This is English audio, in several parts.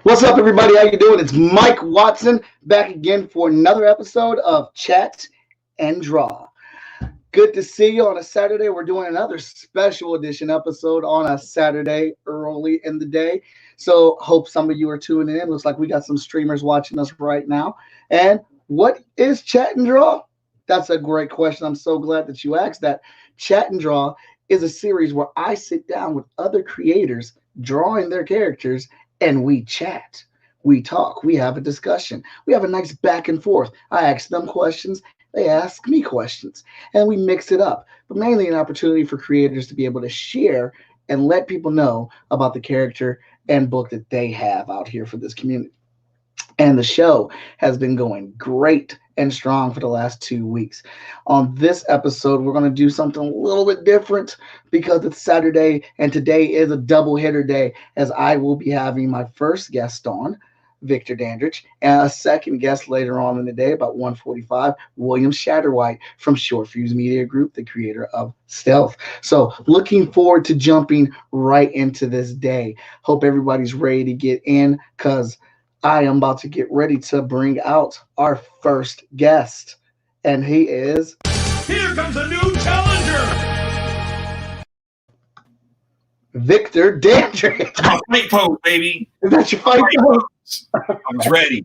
What's up, everybody? How you doing? It's Mike Watson back again for another episode of Chat and Draw. Good to see you on a Saturday. We're doing another special edition episode on a Saturday early in the day. So hope some of you are tuning in. Looks like we got some streamers watching us right now. And what is Chat and Draw? That's a great question. I'm so glad that you asked that. Chat and Draw is a series where I sit down with other creators drawing their characters and we chat, we talk, we have a discussion, we have a nice back and forth. I ask them questions, they ask me questions, and we mix it up. But mainly an opportunity for creators to be able to share and let people know about the character and book that they have out here for this community. And the show has been going great and strong for the last 2 weeks. On this episode, we're going to do something a little bit different because it's Saturday and today is a double hitter day, as I will be having my first guest on, Victor Dandridge, and a second guest later on in the day, about 1:45, William Shatterwhite from Short Fuse Media Group, the creator of Stealth. So looking forward to jumping right into this day. Hope everybody's ready to get in because I am about to get ready to bring out our first guest, and he is... Here comes a new challenger! Victor Dandridge. My fight pose, baby. Is that your fight pose? I was ready.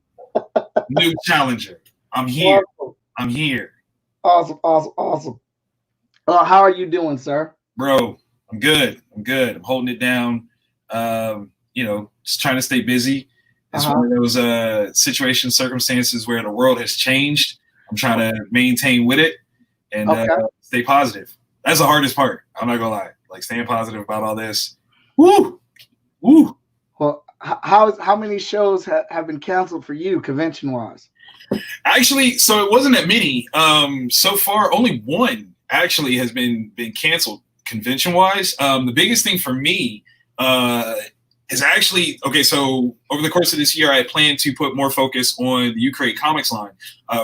New challenger. I'm here. Awesome. I'm here. Awesome. How are you doing, sir? Bro, I'm good. I'm holding it down. Just trying to stay busy. It's one of those circumstances where the world has changed. I'm trying to maintain with it and stay positive. That's the hardest part. I'm not gonna lie. Like staying positive about all this. Woo! Well, how many shows have been canceled for you, convention-wise? Actually, so it wasn't that many. So far, only one actually has been canceled convention-wise. The biggest thing for me is actually, so over the course of this year, I plan to put more focus on the You Create Comics line,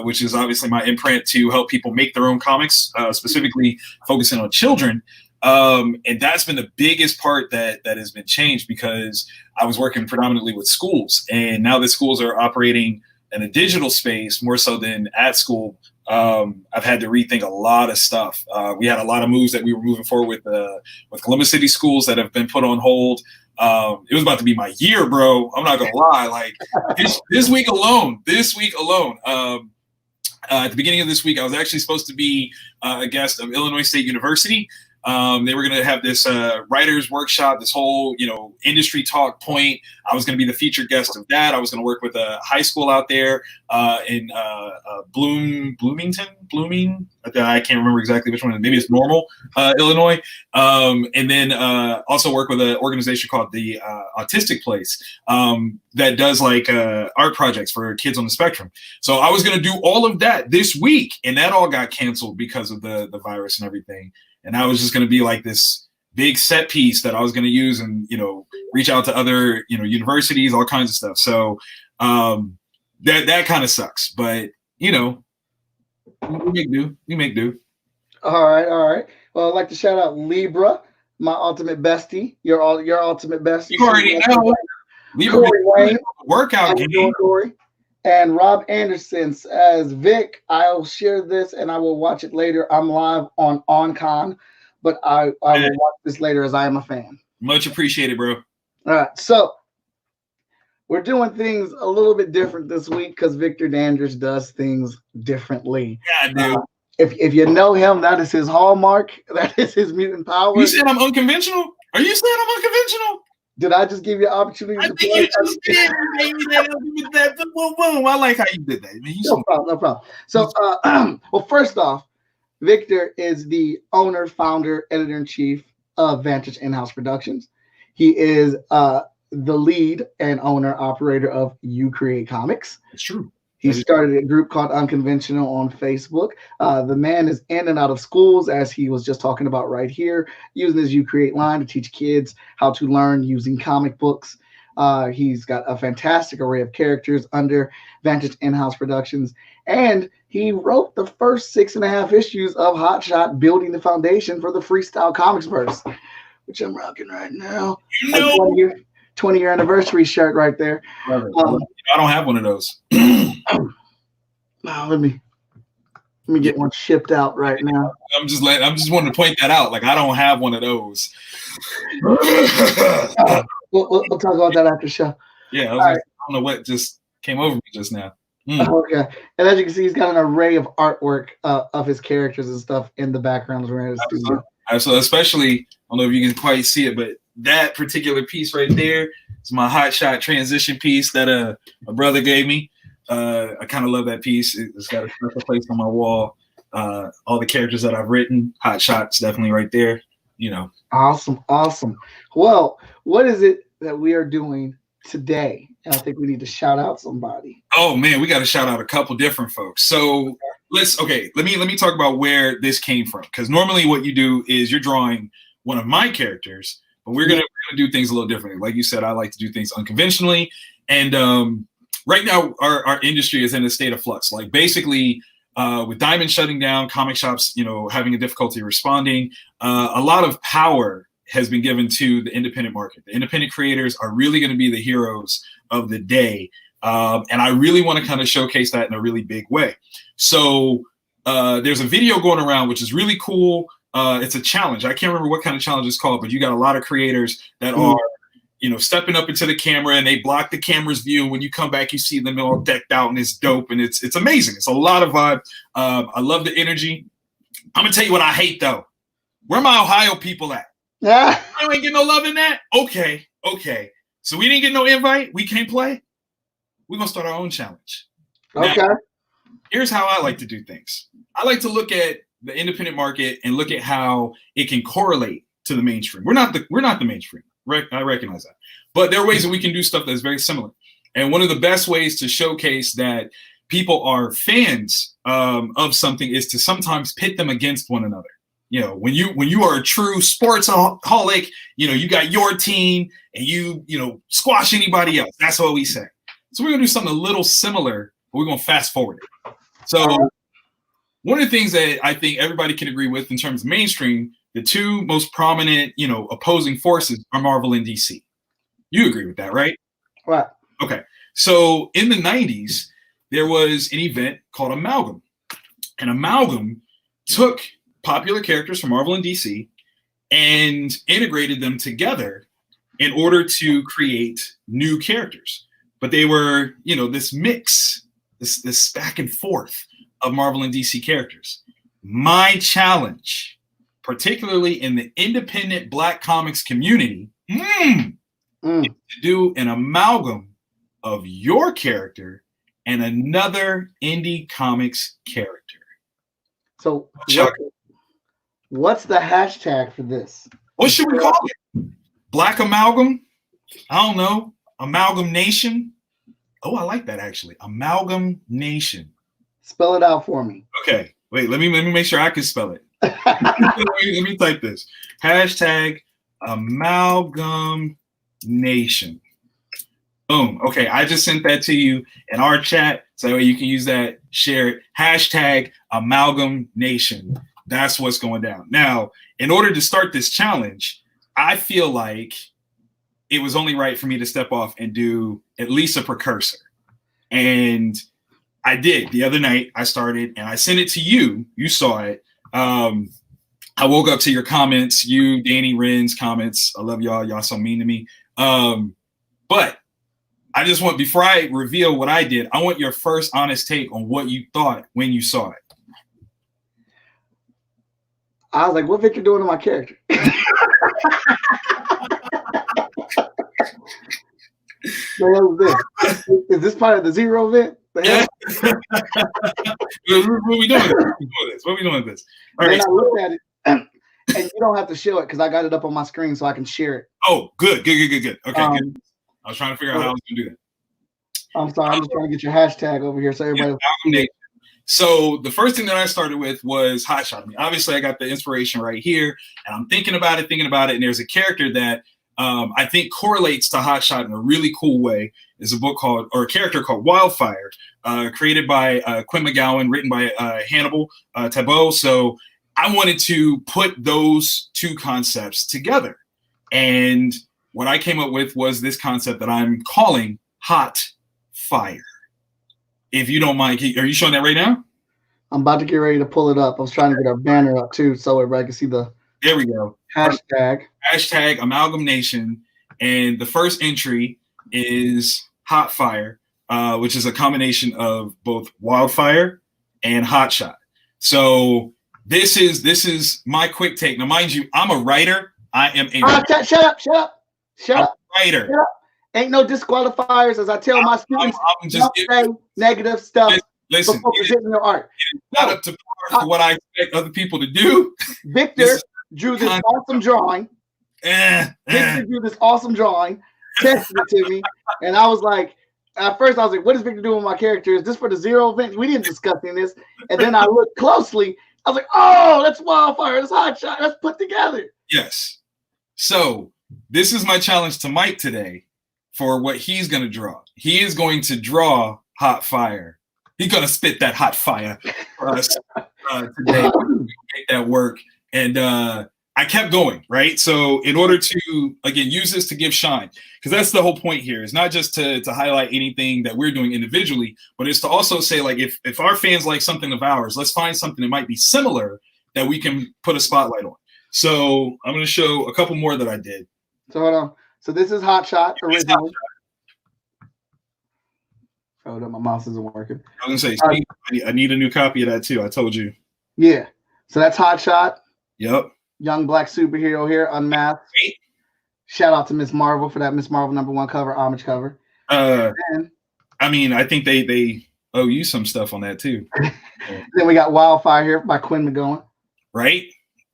which is obviously my imprint to help people make their own comics, specifically focusing on children. And that's been the biggest part that has been changed because I was working predominantly with schools. And now that schools are operating in a digital space more so than at school, I've had to rethink a lot of stuff. We had a lot of moves that we were moving forward with Columbus City schools that have been put on hold. It was about to be my year, bro. I'm not gonna lie. Like this week alone, at the beginning of this week, I was actually supposed to be a guest of Illinois State University. They were going to have this writers workshop, this whole, industry talk point. I was going to be the featured guest of that. I was going to work with a high school out there in Bloomington. I can't remember exactly which one. Maybe it's Normal, Illinois. And then also work with an organization called the Autistic Place that does like art projects for kids on the spectrum. So I was going to do all of that this week, and that all got canceled because of the virus and everything. And I was just going to be like this big set piece that I was going to use and, reach out to other, universities, all kinds of stuff. So that kind of sucks. But, we make do. All right. Well, I'd like to shout out Libra, my ultimate bestie. Your ultimate bestie. You already know. Libra Wayne, workout game. Corey. And Rob Anderson as Vic. I'll share this and I will watch it later. I'm live on OnCon, but I will watch this later as I am a fan. Much appreciated, bro. All right, so we're doing things a little bit different this week because Victor Dandridge does things differently. Yeah, dude. If you know him, that is his hallmark. That is his mutant power. You said I'm unconventional? Are you saying I'm unconventional? Did I just give you an opportunity to play? I like how you did that. I mean, no problem. So, well, first off, Victor is the owner, founder, editor-in-chief of Vantage In-House Productions. He is the lead and owner, operator of You Create Comics. It's true. He started a group called Unconventional on Facebook. The man is in and out of schools, as he was just talking about right here, using his You Create line to teach kids how to learn using comic books. He's got a fantastic array of characters under Vantage In-House Productions. And he wrote the first 6.5 issues of Hot Shot, building the foundation for the Freestyle Comics verse, which I'm rocking right now. 20-year anniversary shirt right there. Love it. I don't have one of those. Let me get one shipped out right now. I'm just wanting to point that out. Like, I don't have one of those. We'll talk about that after the show. Yeah, I don't know what just came over me just now. Okay, and as you can see, he's got an array of artwork of his characters and stuff in the backgrounds around his studio. Absolutely, especially, I don't know if you can quite see it, but that particular piece right there is my hot shot transition piece that a brother gave me. I kind of love that piece. It's got a special place on my wall. All the characters that I've written, hot shots definitely right there. You know. Awesome. Well, what is it that we are doing today? And I think we need to shout out somebody. Oh man, we got to shout out a couple different folks. So let me talk about where this came from, because normally what you do is you're drawing one of my characters, but we're gonna do things a little differently. Like you said, I like to do things unconventionally, and right now our industry is in a state of flux. Like basically, with Diamond shutting down, comic shops, having a difficulty responding, a lot of power has been given to the independent market. The independent creators are really going to be the heroes of the day. And I really want to kind of showcase that in a really big way. So there's a video going around, which is really cool. It's a challenge. I can't remember what kind of challenge it's called, but you got a lot of creators that are, stepping up into the camera, and they block the camera's view. When you come back, you see them all decked out, and it's dope, and it's amazing. It's a lot of vibe. I love the energy. I'm going to tell you what I hate, though. Where my Ohio people at? Yeah. I ain't get no love in that? Okay. So we didn't get no invite? We can't play? We're going to start our own challenge. Okay. Now, here's how I like to do things. I like to look at the independent market and look at how it can correlate to the mainstream. We're not the mainstream. I recognize that. But there are ways that we can do stuff that's very similar. And one of the best ways to showcase that people are fans of something is to sometimes pit them against one another. When you are a true sportsaholic, you got your team and you squash anybody else. That's what we say. So we're gonna do something a little similar, but we're gonna fast forward it. So one of the things that I think everybody can agree with in terms of mainstream, the two most prominent, opposing forces are Marvel and DC. You agree with that, right? Right. Okay. So in the 90s, there was an event called Amalgam. And Amalgam took popular characters from Marvel and DC and integrated them together in order to create new characters. But they were, this mix, this back and forth of Marvel and DC characters. My challenge, particularly in the independent Black comics community, is to do an amalgam of your character and another indie comics character. So what's the hashtag for this? What should we call it? Black Amalgam? I don't know. Amalgam Nation? Oh, I like that actually. Amalgam Nation. Spell it out for me. Okay. Wait, let me make sure I can spell it. let me type this. Hashtag Amalgam Nation. Boom. Okay, I just sent that to you in our chat, so you can use that, share it. Hashtag Amalgam Nation. That's what's going down. Now, in order to start this challenge, I feel like it was only right for me to step off and do at least a precursor. And I did. The other night, I started, and I sent it to you. You saw it. I woke up to your comments, you, Danny, Ren's comments. I love y'all. Y'all so mean to me. But I just want, before I reveal what I did, I want your first honest take on what you thought when you saw it. I was like, what Victor doing to my character? Is this part of the Zero event? Yeah. What are we doing this? What are we doing with this? All right. I looked at it, and you don't have to show it because I got it up on my screen so I can share it. Oh, good. Okay, good. I was trying to figure out how I was going to do that. I'm sorry. I'm just trying to get your hashtag over here so everybody. Yeah, so the first thing that I started with was Hot Shot. I mean, obviously, I got the inspiration right here, and I'm thinking about it, and there's a character that I think correlates to Hot Shot in a really cool way. Is a character called Wildfire, created by Quinn McGowan, written by Hannibal Tabot. So I wanted to put those two concepts together, and what I came up with was this concept that I'm calling hot fire. If you don't mind, are you showing that right now? I'm about to get ready to pull it up. I was trying to get our banner up too, so everybody can see the. There we go. Hashtag Amalgamation, and the first entry is hot fire, which is a combination of both wildfire and hot shot. So this is my quick take. Now, mind you, I'm a writer. I am a shut up. Writer. Shut up. Ain't no disqualifiers, as I tell my students. I'm just don't say negative stuff. Listen, before presenting your art. Not up to par for what I expect other people to do. Victor drew this awesome drawing. Victor drew this awesome drawing, tested it to me, and I was like, at first I was like, what is Victor doing with my character? Is this for the Zero event? We didn't discuss this. And then I looked closely. I was like, oh, that's wildfire. That's hot shot. That's put together. Yes. So this is my challenge to Mike today for what he's going to draw. He is going to draw hot fire. He's going to spit that hot fire for us today. Make that work. And I kept going, right? So in order to, again, use this to give shine, because that's the whole point here. It's not just to highlight anything that we're doing individually, but it's to also say, like, if our fans like something of ours, let's find something that might be similar that we can put a spotlight on. So I'm going to show a couple more that I did. So hold on. So this is Hot Shot originally. Hold up, my mouse isn't working. I was going to say, I need a new copy of that too. I told you. Yeah. So that's Hot Shot. Yep. Young black superhero here, unmasked. Great. Shout out to Miss Marvel for that Miss Marvel #1 cover, homage cover. I mean, I think they owe you some stuff on that too. Then we got Wildfire here by Quinn McGowan. Right.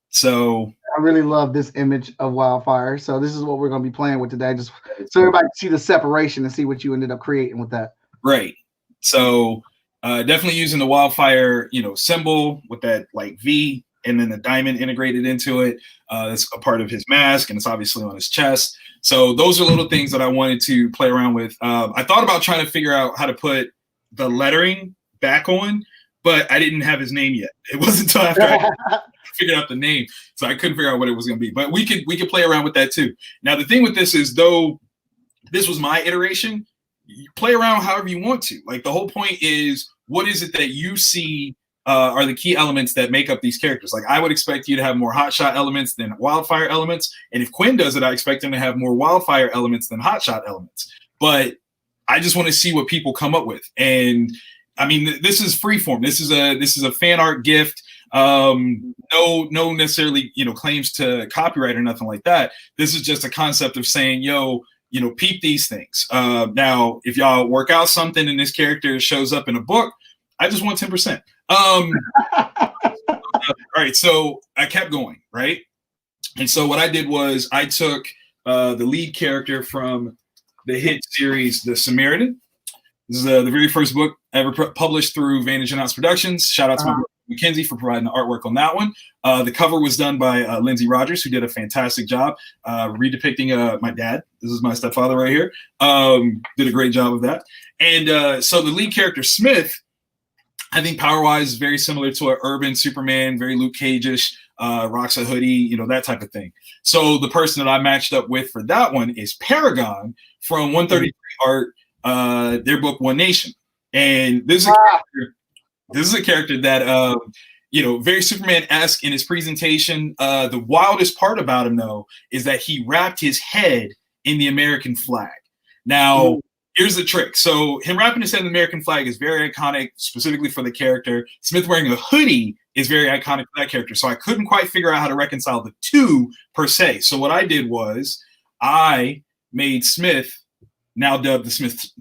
So I really love this image of Wildfire. So this is what we're going to be playing with today, just so everybody can see the separation and see what you ended up creating with that. Right. So definitely using the Wildfire, symbol with that like V and then the diamond integrated into it. That's a part of his mask, and it's obviously on his chest. So those are little things that I wanted to play around with. I thought about trying to figure out how to put the lettering back on, but I didn't have his name yet. It wasn't until after I figured out the name, so I couldn't figure out what it was going to be. But we could play around with that too. Now the thing with this is, though this was my iteration, you play around however you want to. Like, the whole point is, what is it that you see are the key elements that make up these characters? Like, I would expect you to have more hotshot elements than wildfire elements. And if Quinn does it, I expect him to have more wildfire elements than hotshot elements. But I just want to see what people come up with. And I mean, this is freeform. This is a fan art gift. No necessarily, claims to copyright or nothing like that. This is just a concept of saying, peep these things. Now, if y'all work out something and this character shows up in a book, I just want 10%. All right, so I kept going, right? And so what I did was I took the lead character from the hit series, The Samaritan. This is the very first book ever published through Vantage and Ounce Productions. Shout out to my brother Mackenzie for providing the artwork on that one. The cover was done by Lindsay Rogers, who did a fantastic job redepicting my dad. This is my stepfather right here. Did a great job of that. And so the lead character, Smith, I think power-wise is very similar to an urban Superman, very Luke Cage-ish, rocks a hoodie, that type of thing. So the person that I matched up with for that one is Paragon from 133 Art, their book One Nation. And this is a character that, very Superman-esque in his presentation. The wildest part about him, though, is that he wrapped his head in the American flag. Now, here's the trick. So him wrapping his head in the American flag is very iconic, specifically for the character. Smith wearing a hoodie is very iconic for that character. So I couldn't quite figure out how to reconcile the two per se. So what I did was I made Smith, now dubbed the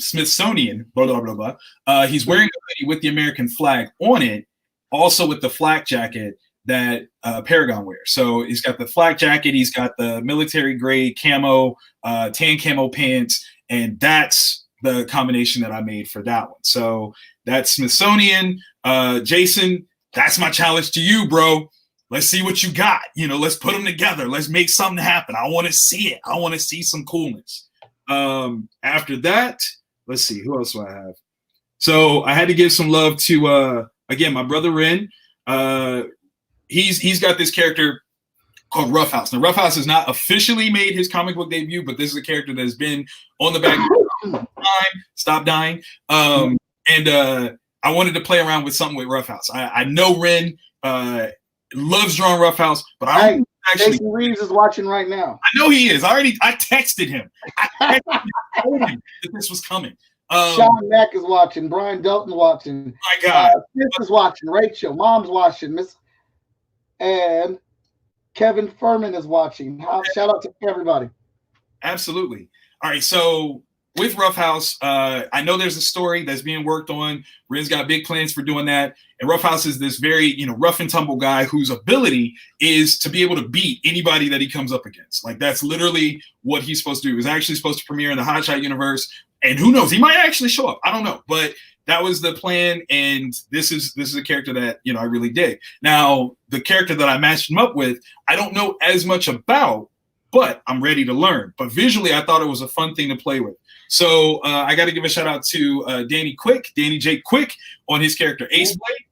Smithsonian, blah, blah, blah, blah. He's wearing a hoodie with the American flag on it, also with the flak jacket that Paragon wears. So he's got the flak jacket, he's got the military grade camo, tan camo pants, and that's the combination that I made for that one. So that's Smithsonian. Jason, that's my challenge to you, bro. Let's see what you got. Let's put them together. Let's make something happen. I want to see it. I want to see some coolness. After that, let's see, who else do I have? So I had to give some love to again, my brother Ren. He's got this character called Roughhouse. Now, Roughhouse has not officially made his comic book debut, but this is a character that has been on the back time. Stop dying. And I wanted to play around with something with Roughhouse. I know Ren loves drawing Roughhouse, but I don't actually. Jason Reeves is watching right now. I know he is. I texted him. I told him that this was coming. Sean Mack is watching. Brian Dalton's watching. My God. Smith is watching. Rachel, Mom's watching. And Kevin Furman is watching. Shout out to everybody. Absolutely. All right. So with Roughhouse, I know there's a story that's being worked on. Ren's got big plans for doing that. And Roughhouse is this very, rough and tumble guy whose ability is to be able to beat anybody that he comes up against. Like, that's literally what he's supposed to do. He was actually supposed to premiere in the Hotshot universe. And who knows? He might actually show up. I don't know. But that was the plan. And this is a character that, I really dig. Now, the character that I matched him up with, I don't know as much about, but I'm ready to learn. But visually, I thought it was a fun thing to play with. So I got to give a shout out to Danny J. Quick on his character Ace Blade.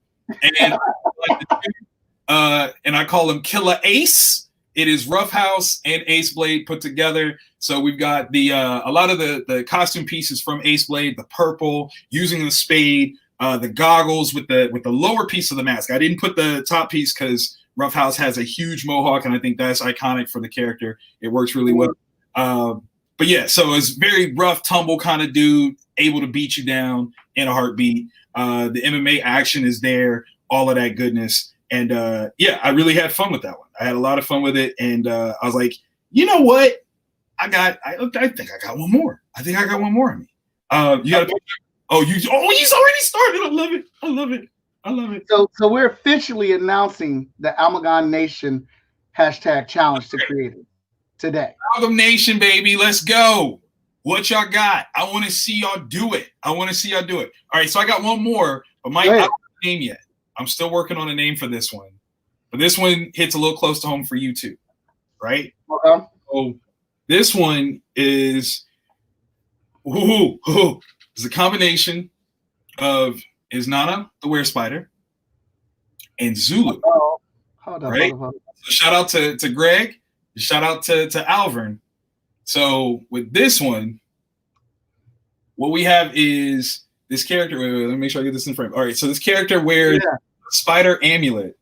And I call him Killer Ace. It is Roughhouse and Ace Blade put together. So we've got a lot of the costume pieces from Ace Blade, the purple, using the spade, the goggles with the lower piece of the mask. I didn't put the top piece because Roughhouse has a huge mohawk, and I think that's iconic for the character. It works really well. But yeah, so it's very rough, tumble kind of dude, able to beat you down in a heartbeat. The MMA action is there, all of that goodness. And I really had fun with that one. I had a lot of fun with it. And I was like, you know what? I think I got one more. I think I got one more in me. You got to. He's already started. I love it. So we're officially announcing the Amalgam Nation # challenge to creators today. Amalgam Nation, baby, let's go. What y'all got? I want to see y'all do it. All right, so I got one more, but Mike, I don't have a name yet. I'm still working on a name for this one, but this one hits a little close to home for you too, right? Okay. So this one is it's a combination of Nana the Were Spider and Zulu. Hold on. So shout out to Greg. Shout out to Alvern. So with this one, what we have is this character. Wait, let me make sure I get this in frame. All right, so this character wears a spider amulet,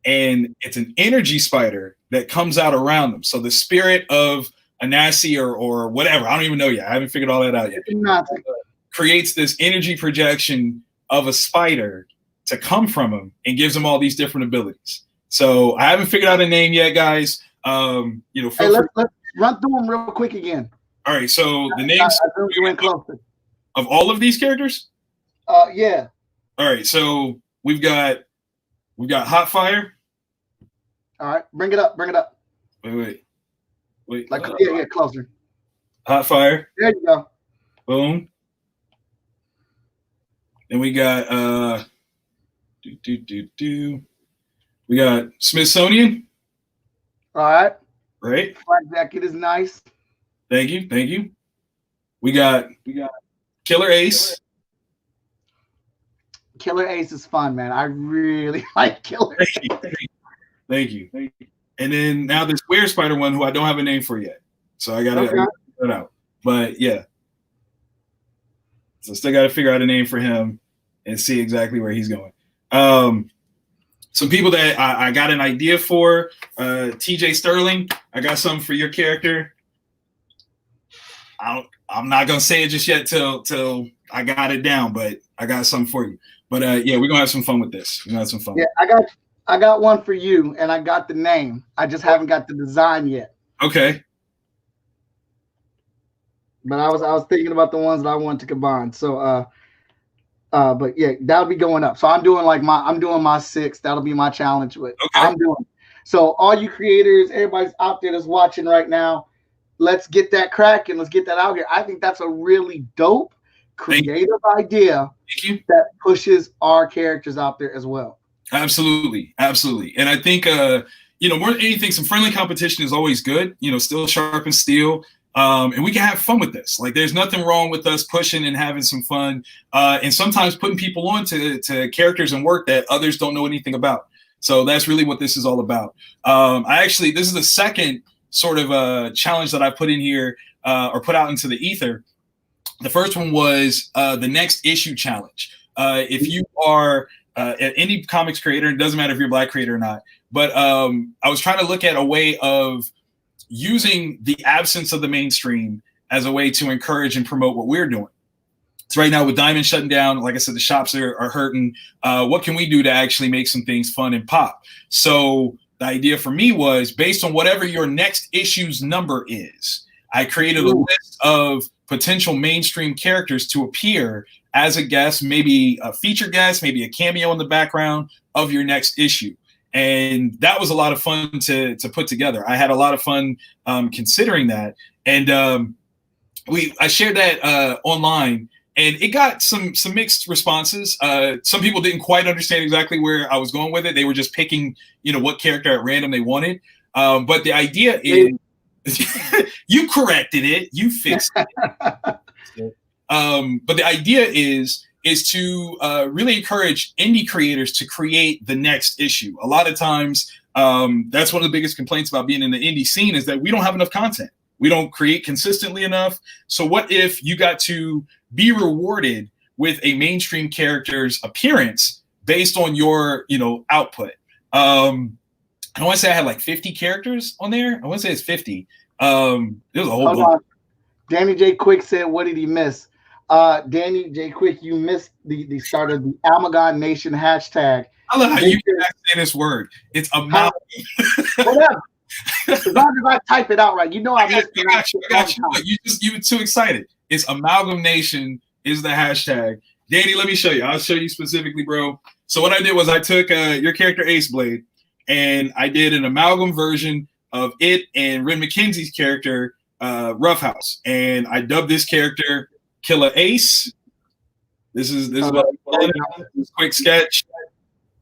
and it's an energy spider that comes out around them. So the spirit of Anansi or whatever, I don't even know yet. I haven't figured all that out yet. Creates this energy projection of a spider to come from him and gives him all these different abilities. So I haven't figured out a name yet, guys. Let's run through them real quick again. All right, so the names of all of these characters? Yeah. All right, so we've got Hot Fire. All right, bring it up. Wait. Closer. Hot Fire. There you go. Boom. Then we got we got Smithsonian. All right. Right. Black jacket is nice. Thank you. We got Killer Ace. Killer Ace is fun, man. I really like Killer Ace. Thank you. And then now this Were Spider one, who I don't have a name for yet, so I gotta figure it out. But yeah, so still gotta figure out a name for him and see exactly where he's going. Some people that I got an idea for, TJ Sterling. I got something for your character. I'm not gonna say it just yet till I got it down, but I got something for you. But we're gonna have some fun with this. We're gonna have some fun. Yeah, I got one for you, and I got the name. I just haven't got the design yet. Okay. But I was thinking about the ones that I wanted to combine. So but yeah, that'll be going up. So I'm doing my 6. That'll be my challenge with. Okay. So all you creators, everybody's out there that's watching right now, let's get that cracking. Let's get that out here. I think that's a really dope, creative idea that pushes our characters out there as well. Absolutely. And I think more than anything, some friendly competition is always good. Still sharp and steel. And we can have fun with this. Like, there's nothing wrong with us pushing and having some fun, and sometimes putting people on to characters and work that others don't know anything about. So that's really what this is all about. This is the second sort of challenge that I put in here or put out into the ether. The first one was the next issue challenge. If you are an indie comics creator, it doesn't matter if you're a Black creator or not, but I was trying to look at a way of using the absence of the mainstream as a way to encourage and promote what we're doing. So right now with Diamond shutting down, like I said, the shops are hurting. What can we do to actually make some things fun and pop? So the idea for me was, based on whatever your next issue's number is, I created a list of potential mainstream characters to appear as a guest, maybe a feature guest, maybe a cameo in the background of your next issue. And that was a lot of fun to put together. I had a lot of fun considering that. And I shared that online, and it got some mixed responses. Some people didn't quite understand exactly where I was going with it. They were just picking, what character at random they wanted. But the idea is, you corrected it, you fixed it. But the idea is to really encourage indie creators to create the next issue. A lot of times, that's one of the biggest complaints about being in the indie scene, is that we don't have enough content. We don't create consistently enough. So what if you got to be rewarded with a mainstream character's appearance based on your, output? I want to say I had like 50 characters on there. I want to say it's 50. There's a whole bunch. Danny J. Quick said, what did he miss? Danny J. Quick, you missed the start of the Amalgam Nation hashtag. I love how you can say this word. It's amalgam. Whatever. As long as I type it out right, I missed it. I got you. You were too excited. It's Amalgam Nation is the hashtag. Danny, let me show you. I'll show you specifically, bro. So what I did was I took your character Ace Blade, and I did an amalgam version of it and Ren McKenzie's character Roughhouse, and I dubbed this character Killer Ace. This is what I'm calling it. This quick sketch,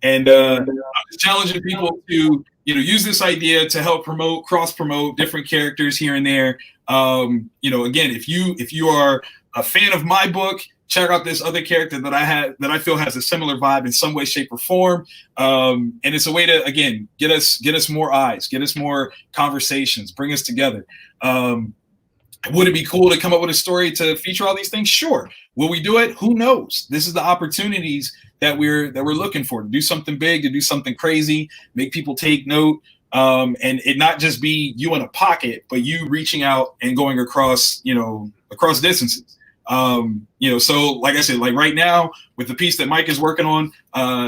and I'm just challenging people to use this idea to help cross promote different characters here and there. Again, if you are a fan of my book, check out this other character that I feel has a similar vibe in some way, shape, or form. And it's a way to, again, get us more eyes, get us more conversations, bring us together. Would it be cool to come up with a story to feature all these things? Sure. Will we do it? Who knows? This is the opportunities that we're looking for, to do something big, to do something crazy, make people take note, and it not just be you in a pocket, but you reaching out and going across distances. So like I said, like right now with the piece that Mike is working on,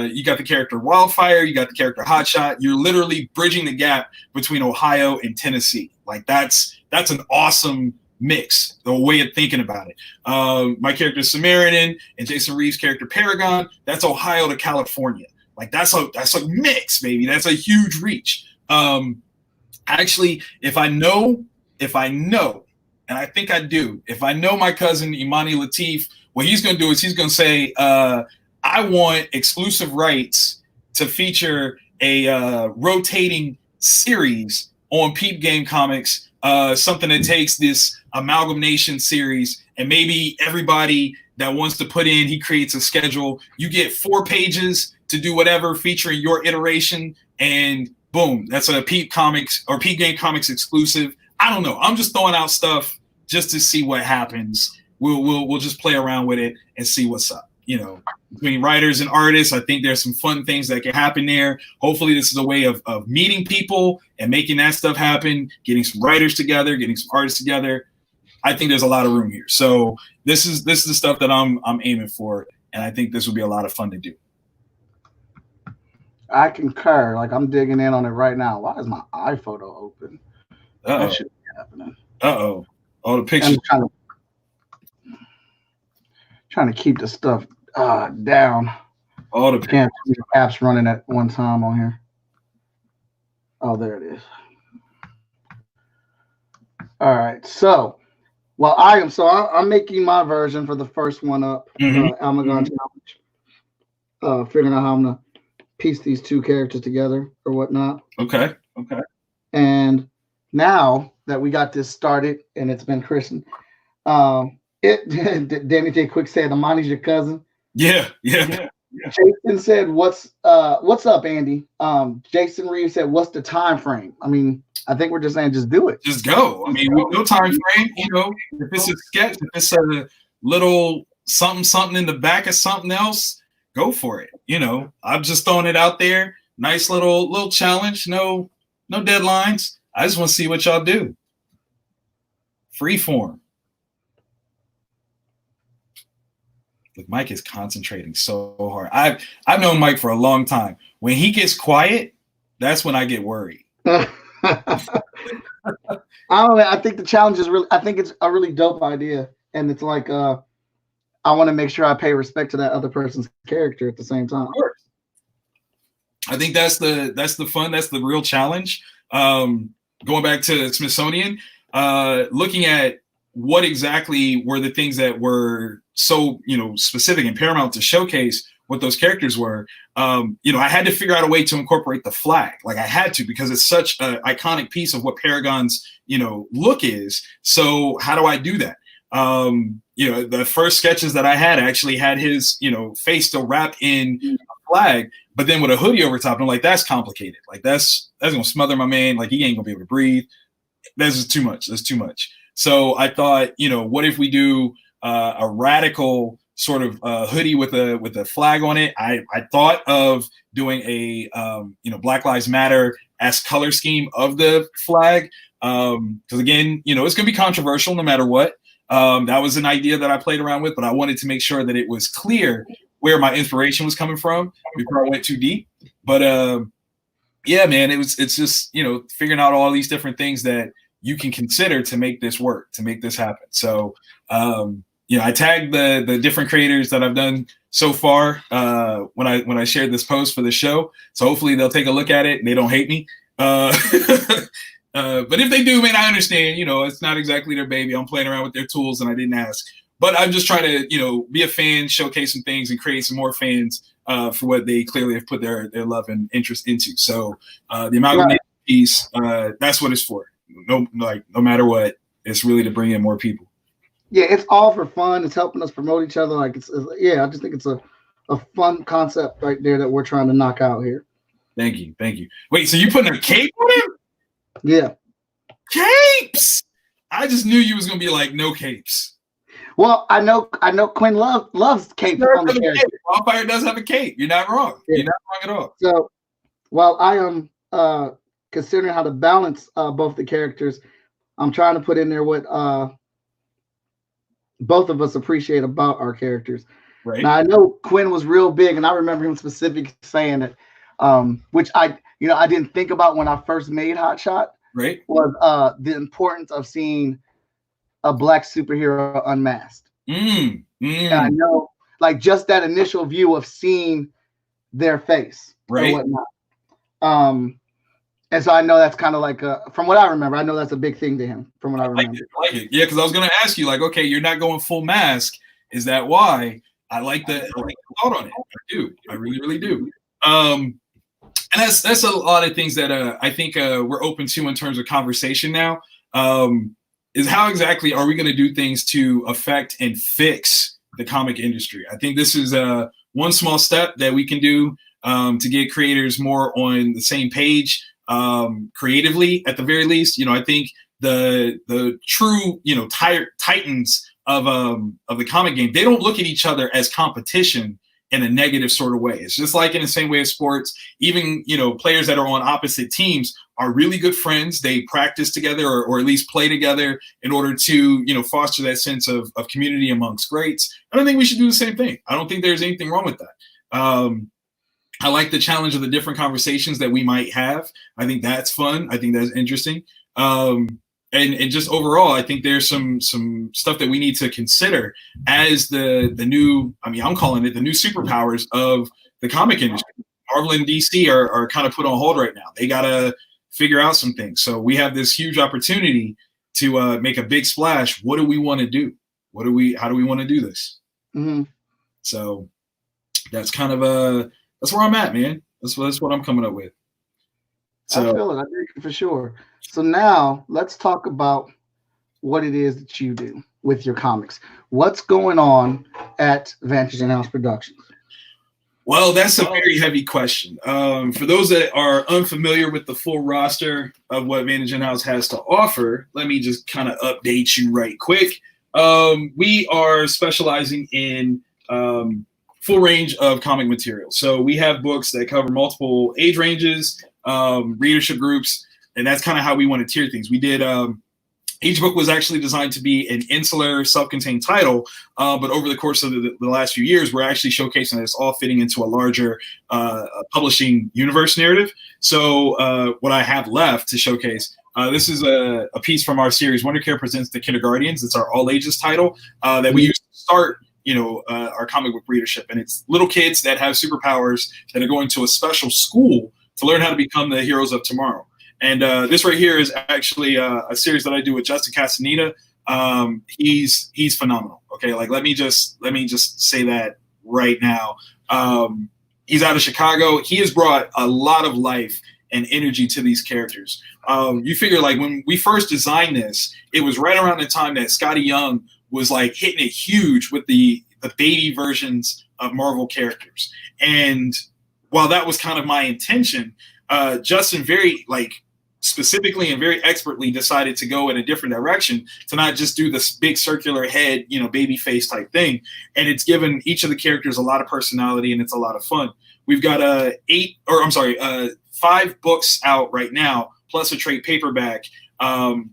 you got the character Wildfire, you got the character Hotshot. You're literally bridging the gap between Ohio and Tennessee. Like that's an awesome mix, the way of thinking about it. My character Samaritan and Jason Reeves' character Paragon, that's Ohio to California. Like that's a mix, baby. That's a huge reach. Actually, if I know, and I think I do, if I know my cousin Imani Latif, what he's going to do is he's going to say, I want exclusive rights to feature a rotating series on Peep Game Comics, something that takes this Amalgamation series, and maybe everybody that wants to put in, he creates a schedule. You get 4 pages to do whatever featuring your iteration, and boom, that's a Peep Comics or Peep Game Comics exclusive. I don't know. I'm just throwing out stuff just to see what happens. We'll just play around with it and see what's up. Between writers and artists, I think there's some fun things that can happen there. Hopefully this is a way of meeting people and making that stuff happen, getting some writers together, getting some artists together. I think there's a lot of room here. So this is the stuff that I'm aiming for, and I think this would be a lot of fun to do. I concur. Like, I'm digging in on it right now. Why is my iPhoto open? That should be happening. Oh, the pictures. I'm trying to keep the stuff down. All the can't see the apps running at one time on here. Oh, there it is. All right. So, I'm making my version for the first one up. Amalgam Challenge. Figuring out how I'm gonna piece these 2 characters together or whatnot. Okay. And now that we got this started and it's been christened, Danny J. Quick said, Amani's your cousin. Yeah. Jason said, "What's up, Andy?" Jason Reeves said, "What's the time frame?" I mean, I think we're just saying, just do it. Just go. I mean, with no time frame. You know, if it's a sketch, if it's a little something in the back of something else, go for it. You know, I'm just throwing it out there. Nice little challenge. No deadlines. I just want to see what y'all do. Free form. Look, Mike is concentrating so hard. I've known Mike for a long time. When he gets quiet, that's when I get worried. I don't know. I think the challenge is really. I think it's a really dope idea, and it's like I want to make sure I pay respect to that other person's character at the same time. I think that's the fun. That's the real challenge. Going back to Smithsonian, looking at what exactly were the things that were so, specific and paramount to showcase what those characters were. I had to figure out a way to incorporate the flag. Like I had to, because it's such an iconic piece of what Paragon's, look is. So how do I do that? The first sketches that I had actually had his, face still wrapped in a flag, but then with a hoodie over top. And I'm like, that's complicated. Like that's gonna smother my man. Like he ain't gonna be able to breathe. That's just too much. That's too much. So I thought, what if we do a radical sort of hoodie with a flag on it? I thought of doing a Black Lives Matter as color scheme of the flag, because again, it's gonna be controversial no matter what. That was an idea that I played around with, but I wanted to make sure that it was clear where my inspiration was coming from before I went too deep. But yeah, man, it's just figuring out all these different things that you can consider to make this work, to make this happen. So I tagged the different creators that I've done so far when I shared this post for the show. So hopefully they'll take a look at it and they don't hate me. But if they do, man, I understand. It's not exactly their baby. I'm playing around with their tools and I didn't ask. But I'm just trying to, be a fan, showcase some things, and create some more fans for what they clearly have put their love and interest into. So the amalgamation piece, that's what it's for. No matter what, it's really to bring in more people. Yeah, it's all for fun. It's helping us promote each other. Like I just think it's a fun concept right there that we're trying to knock out here. Thank you. Wait, so you putting a cape on him? Yeah. Capes! I just knew you was gonna be like, no capes. Well, I know Quinn loves capes on the character. Wildfire does have a cape. You're not wrong. Yeah. You're not wrong at all. So while I am considering how to balance both the characters, I'm trying to put in there what both of us appreciate about our characters. Right. Now I know Quinn was real big, and I remember him specifically saying it, which I didn't think about when I first made Hot Shot. Right. Was the importance of seeing a Black superhero unmasked. And I know, like, just that initial view of seeing their face, right, or whatnot. And so I know that's kind of like from what I remember, I know that's a big thing to him. From what I remember, I like it. Yeah, because I was going to ask you, like, okay, you're not going full mask. Is that why? I like the thought on it. I do. I really, really do. And that's a lot of things that I think we're open to in terms of conversation now. Is how exactly are we going to do things to affect and fix the comic industry? I think this is one small step that we can do to get creators more on the same page creatively, at the very least. I think the true titans of the comic game, they don't look at each other as competition in a negative sort of way. It's just like in the same way as sports. Even players that are on opposite teams are really good friends. They practice together or at least play together in order to foster that sense of community amongst greats. And I think we should do the same thing. I don't think there's anything wrong with that. I like the challenge of the different conversations that we might have. I think that's fun. I think that's interesting. And just overall, I think there's some stuff that we need to consider as the new, I'm calling it the new superpowers of the comic industry. Marvel and DC are kind of put on hold right now. They got to figure out some things. So we have this huge opportunity to make a big splash. What do we want to do? How do we want to do this? Mm-hmm. So that's kind of that's where I'm at, man. That's what I'm coming up with. So, I feel it. I agree for sure. So now let's talk about what it is that you do with your comics. What's going on at Vantage and House Productions? Well, that's a very heavy question. For those that are unfamiliar with the full roster of what Vantage In-House has to offer, let me just kind of update you right quick. We are specializing in full range of comic material. So we have books that cover multiple age ranges, readership groups, and that's kind of how we want to tier things. We did each book was actually designed to be an insular, self-contained title, but over the course of the last few years, we're actually showcasing this all fitting into a larger publishing universe narrative. So what I have left to showcase, this is a piece from our series, WonderCare Presents the Kindergardians. It's our all-ages title that we used to start our comic book readership. And it's little kids that have superpowers that are going to a special school to learn how to become the heroes of tomorrow. And this right here is actually a series that I do with Justin Castaneda. He's phenomenal. Okay, like let me just say that right now. He's out of Chicago. He has brought a lot of life and energy to these characters. You figure like when we first designed this, it was right around the time that Scotty Young was like hitting it huge with the baby versions of Marvel characters. And while that was kind of my intention, Justin very specifically and very expertly decided to go in a different direction, to not just do this big circular head, baby face type thing. And it's given each of the characters a lot of personality, and it's a lot of fun. We've got 5 books out right now, plus a trade paperback. And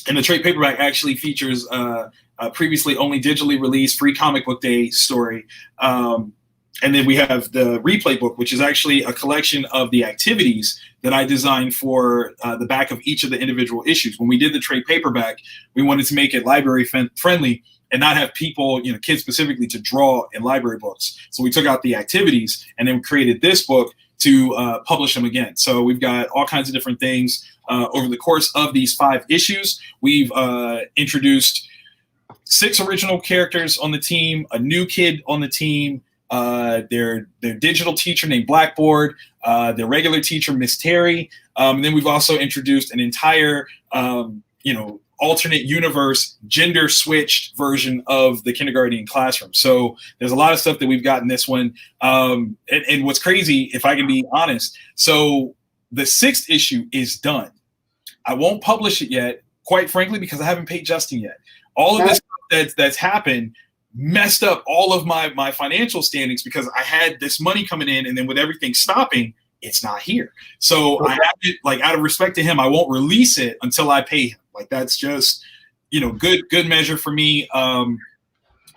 the trade paperback actually features previously only digitally released Free Comic Book Day story. And then we have the replay book, which is actually a collection of the activities that I designed for the back of each of the individual issues. When we did the trade paperback, we wanted to make it library friendly and not have people, kids specifically, to draw in library books. So we took out the activities and then created this book to publish them again. So we've got all kinds of different things. Over the course of these 5 issues, we've introduced 6 original characters on the team, a new kid on the team, their digital teacher named Blackboard, their regular teacher, Miss Terry. And then we've also introduced an entire, alternate universe, gender switched version of the kindergarten classroom. So there's a lot of stuff that we've got in this one. And what's crazy, if I can be honest, so the 6th issue is done. I won't publish it yet, quite frankly, because I haven't paid Justin yet. All of this stuff that's happened messed up all of my financial standings, because I had this money coming in, and then with everything stopping, it's not here. So I have to, out of respect to him, I won't release it until I pay him. That's just, good measure for me. And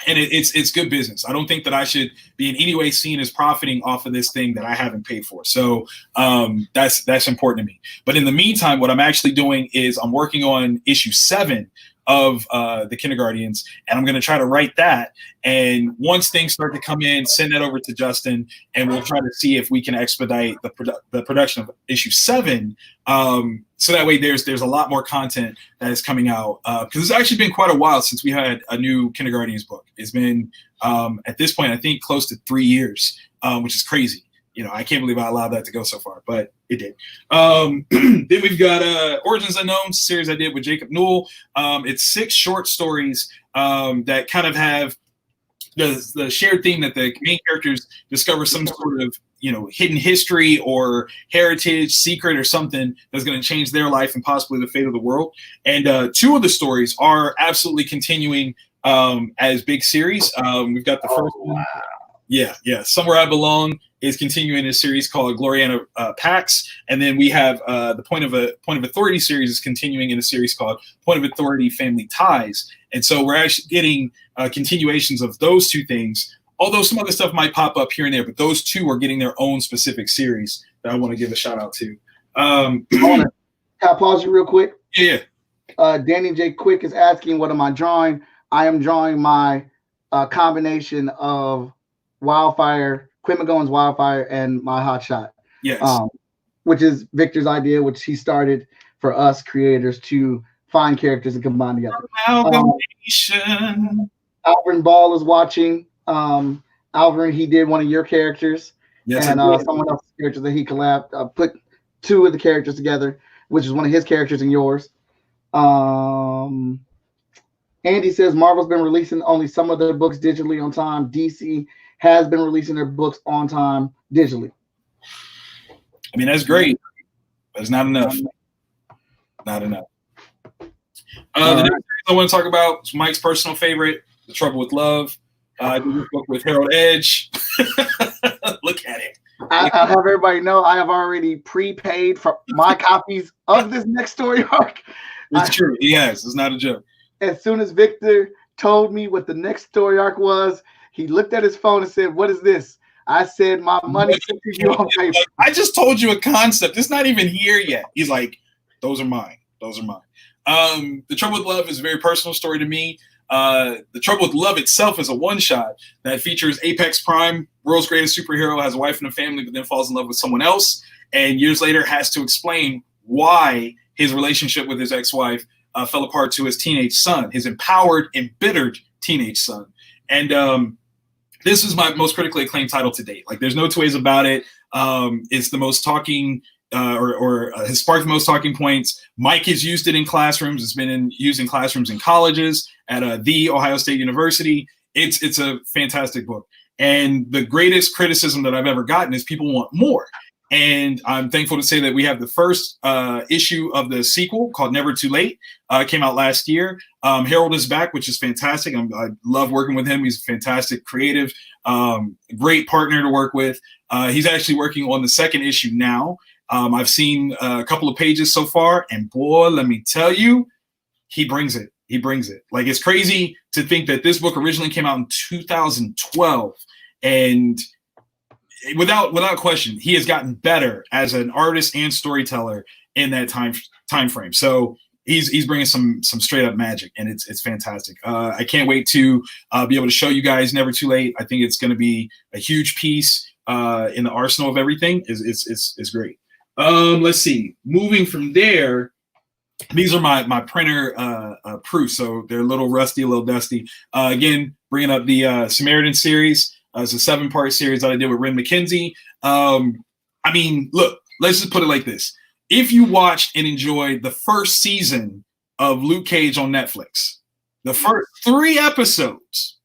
it's good business. I don't think that I should be in any way seen as profiting off of this thing that I haven't paid for. So that's important to me. But in the meantime, what I'm actually doing is I'm working on issue 7 of the Kindergardians, and I'm going to try to write that. And once things start to come in, send that over to Justin, and we'll try to see if we can expedite the production of issue 7. So that way there's a lot more content that is coming out, because it's actually been quite a while since we had a new Kindergardians book. It's been at this point, I think, close to 3 years, which is crazy. I can't believe I allowed that to go so far, but it did. Then we've got Origins Unknown series I did with Jacob Newell. It's 6 short stories that kind of have the shared theme that the main characters discover some sort of hidden history or heritage, secret, or something that's going to change their life and possibly the fate of the world. And 2 of the stories are absolutely continuing as big series. We've got the first one. Yeah. Somewhere I Belong is continuing a series called Gloriana Pax, and then we have the Point of Authority series is continuing in a series called Point of Authority Family Ties. And so we're actually getting continuations of those 2 things, although some other stuff might pop up here and there, but those 2 are getting their own specific series that I want to give a shout out to. Can I pause you real quick? Yeah. Danny J. Quick is asking, what am I drawing? I am drawing my combination of Wildfire, Quinn McGowan's Wildfire, and my Hot Shot. Yes. Which is Victor's idea, which he started for us creators to find characters and combine together. Alvin Ball is watching. Alvin, he did one of your characters, yes, and someone else's characters that he collabed. Put 2 of the characters together, which is one of his characters and yours. Andy says Marvel's been releasing only some of their books digitally on time. DC has been releasing their books on time digitally. I mean, that's great, but it's not enough. Not enough. The next series I want to talk about is Mike's personal favorite, The Trouble with Love. I did this book with Harold Edge. Look at it. I have everybody know I have already prepaid for my copies of this next story arc. It's true. He has. It's not a joke. As soon as Victor told me what the next story arc was, he looked at his phone and said, "What is this?" I said, "My money to you on paper." I just told you a concept. It's not even here yet. He's like, "Those are mine. Those are mine." The Trouble with Love is a very personal story to me. The Trouble with Love itself is a one-shot that features Apex Prime, world's greatest superhero, has a wife and a family, but then falls in love with someone else, and years later has to explain why his relationship with his ex-wife fell apart to his teenage son, his empowered, embittered teenage son. And this is my most critically acclaimed title to date. Like, there's no two ways about it. It's the most talking, or has sparked the most talking points. Mike has used it in classrooms. It's been used in classrooms in colleges at the Ohio State University. It's a fantastic book. And the greatest criticism that I've ever gotten is people want more. And I'm thankful to say that we have the first issue of the sequel called Never Too Late. Came out last year. Harold is back, which is fantastic. I love working with him. He's fantastic, creative, great partner to work with. He's actually working on the second issue now. I've seen a couple of pages so far, and boy, let me tell you, he brings it. He brings it. Like, it's crazy to think that this book originally came out in 2012, and without question, he has gotten better as an artist and storyteller in that time frame. So he's bringing some straight up magic, and it's fantastic. I can't wait to be able to show you guys Never Too Late. I think it's going to be a huge piece in the arsenal of everything. It's great. Let's see. Moving from there, these are my printer proofs, so they're a little rusty, a little dusty. Again, bringing up the Samaritan series. It's a 7-part series that I did with Ren McKenzie. I mean, look, let's just put it like this. If you watched and enjoyed the first season of Luke Cage on Netflix, the first 3 episodes,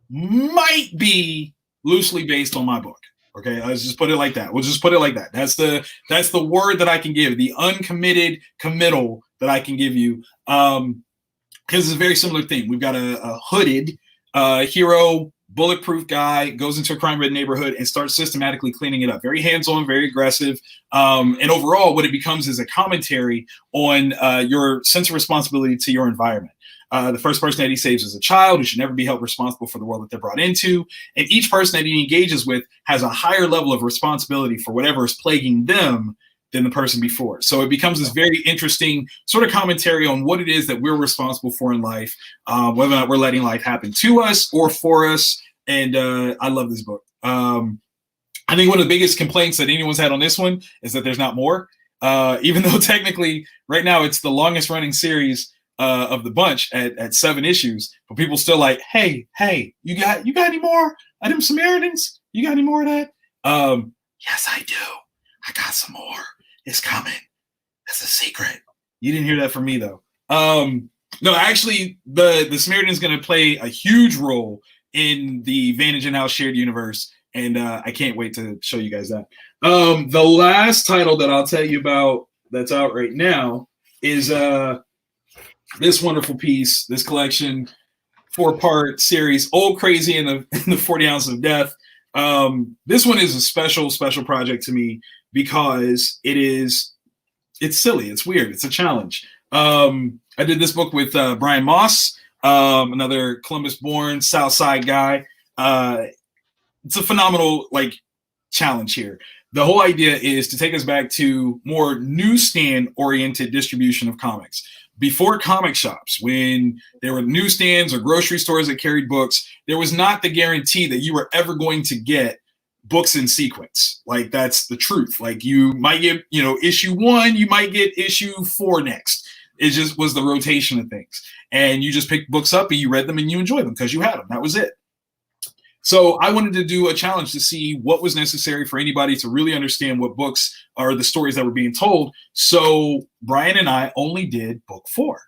might be loosely based on my book. Okay, let's just put it like that. We'll just put it like that. That's the word that I can give, the uncommitted committal that I can give you. Because it's a very similar thing. We've got a hooded hero, bulletproof guy, goes into a crime-ridden neighborhood and starts systematically cleaning it up. Very hands-on, very aggressive. And overall, what it becomes is a commentary on your sense of responsibility to your environment. The first person that he saves is a child who should never be held responsible for the world that they're brought into. And each person that he engages with has a higher level of responsibility for whatever is plaguing them than the person before. So it becomes this very interesting sort of commentary on what it is that we're responsible for in life, whether or not we're letting life happen to us or for us. And I love this book. I think one of the biggest complaints that anyone's had on this one is that there's not more, even though technically right now it's the longest running series of the bunch at 7 issues, but people still like, hey, you got any more of them Samaritans? You got any more of that? Yes, I do. I got some more. It's coming. That's a secret. You didn't hear that from me though. No, actually, the Samaritan's going to play a huge role in the Vantage and House shared universe, and I can't wait to show you guys that. The last title that I'll tell you about that's out right now is this wonderful piece, this collection, 4-part series, Old Crazy and the 40 Ounces of Death. This one is a special project to me because it's silly, it's weird, it's a challenge. I did this book with Brian Moss, another Columbus-born South Side guy. It's a phenomenal challenge here. The whole idea is to take us back to more newsstand-oriented distribution of comics. Before comic shops, when there were newsstands or grocery stores that carried books, there was not the guarantee that you were ever going to get books in sequence. Like, that's the truth. Like, you might get, issue 1, you might get issue 4 next. It just was the rotation of things. And you just picked books up and you read them and you enjoyed them because you had them. That was it. So I wanted to do a challenge to see what was necessary for anybody to really understand what books are the stories that were being told. So Brian and I only did book 4.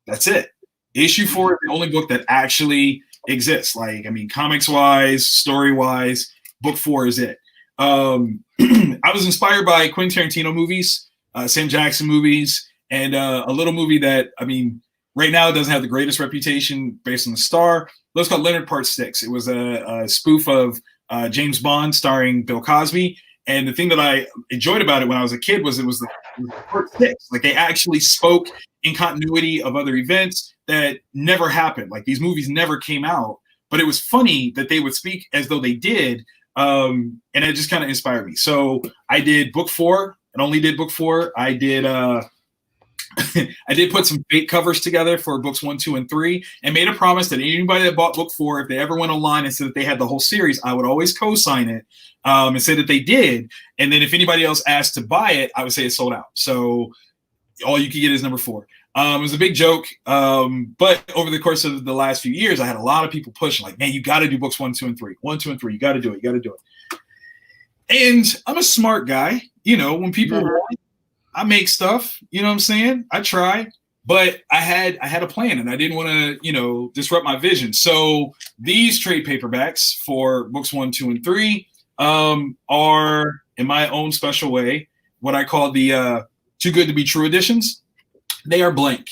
That's it. Issue 4 is the only book that actually exists. Like, I mean, comics wise, story wise, book 4 is it. I was inspired by Quentin Tarantino movies, Sam Jackson movies, and a little movie that, I mean, right now it doesn't have the greatest reputation based on the star. But it's called Leonard Part 6. It was a spoof of James Bond starring Bill Cosby. And the thing that I enjoyed about it when I was a kid was it was the Part 6. Like, they actually spoke in continuity of other events that never happened. Like, these movies never came out, but it was funny that they would speak as though they did. And it just kind of inspired me. So I did book 4 and only did book 4. I did I did put some fake covers together for books 1, 2, and 3, and made a promise that anybody that bought book 4, if they ever went online and said that they had the whole series, I would always co-sign it and say that they did. And then if anybody else asked to buy it, I would say it's sold out. So all you could get is number 4. It was a big joke, but over the course of the last few years, I had a lot of people pushing, like, man, you got to do books 1, 2, and 3. 1, 2, and 3. You got to do it. You got to do it. And I'm a smart guy. You know, when people want, I make stuff. You know what I'm saying? I try, but I had a plan, and I didn't want to, you know, disrupt my vision. So these trade paperbacks for books 1, 2, and 3 are, in my own special way, what I call the Too Good to Be True editions. They are blank,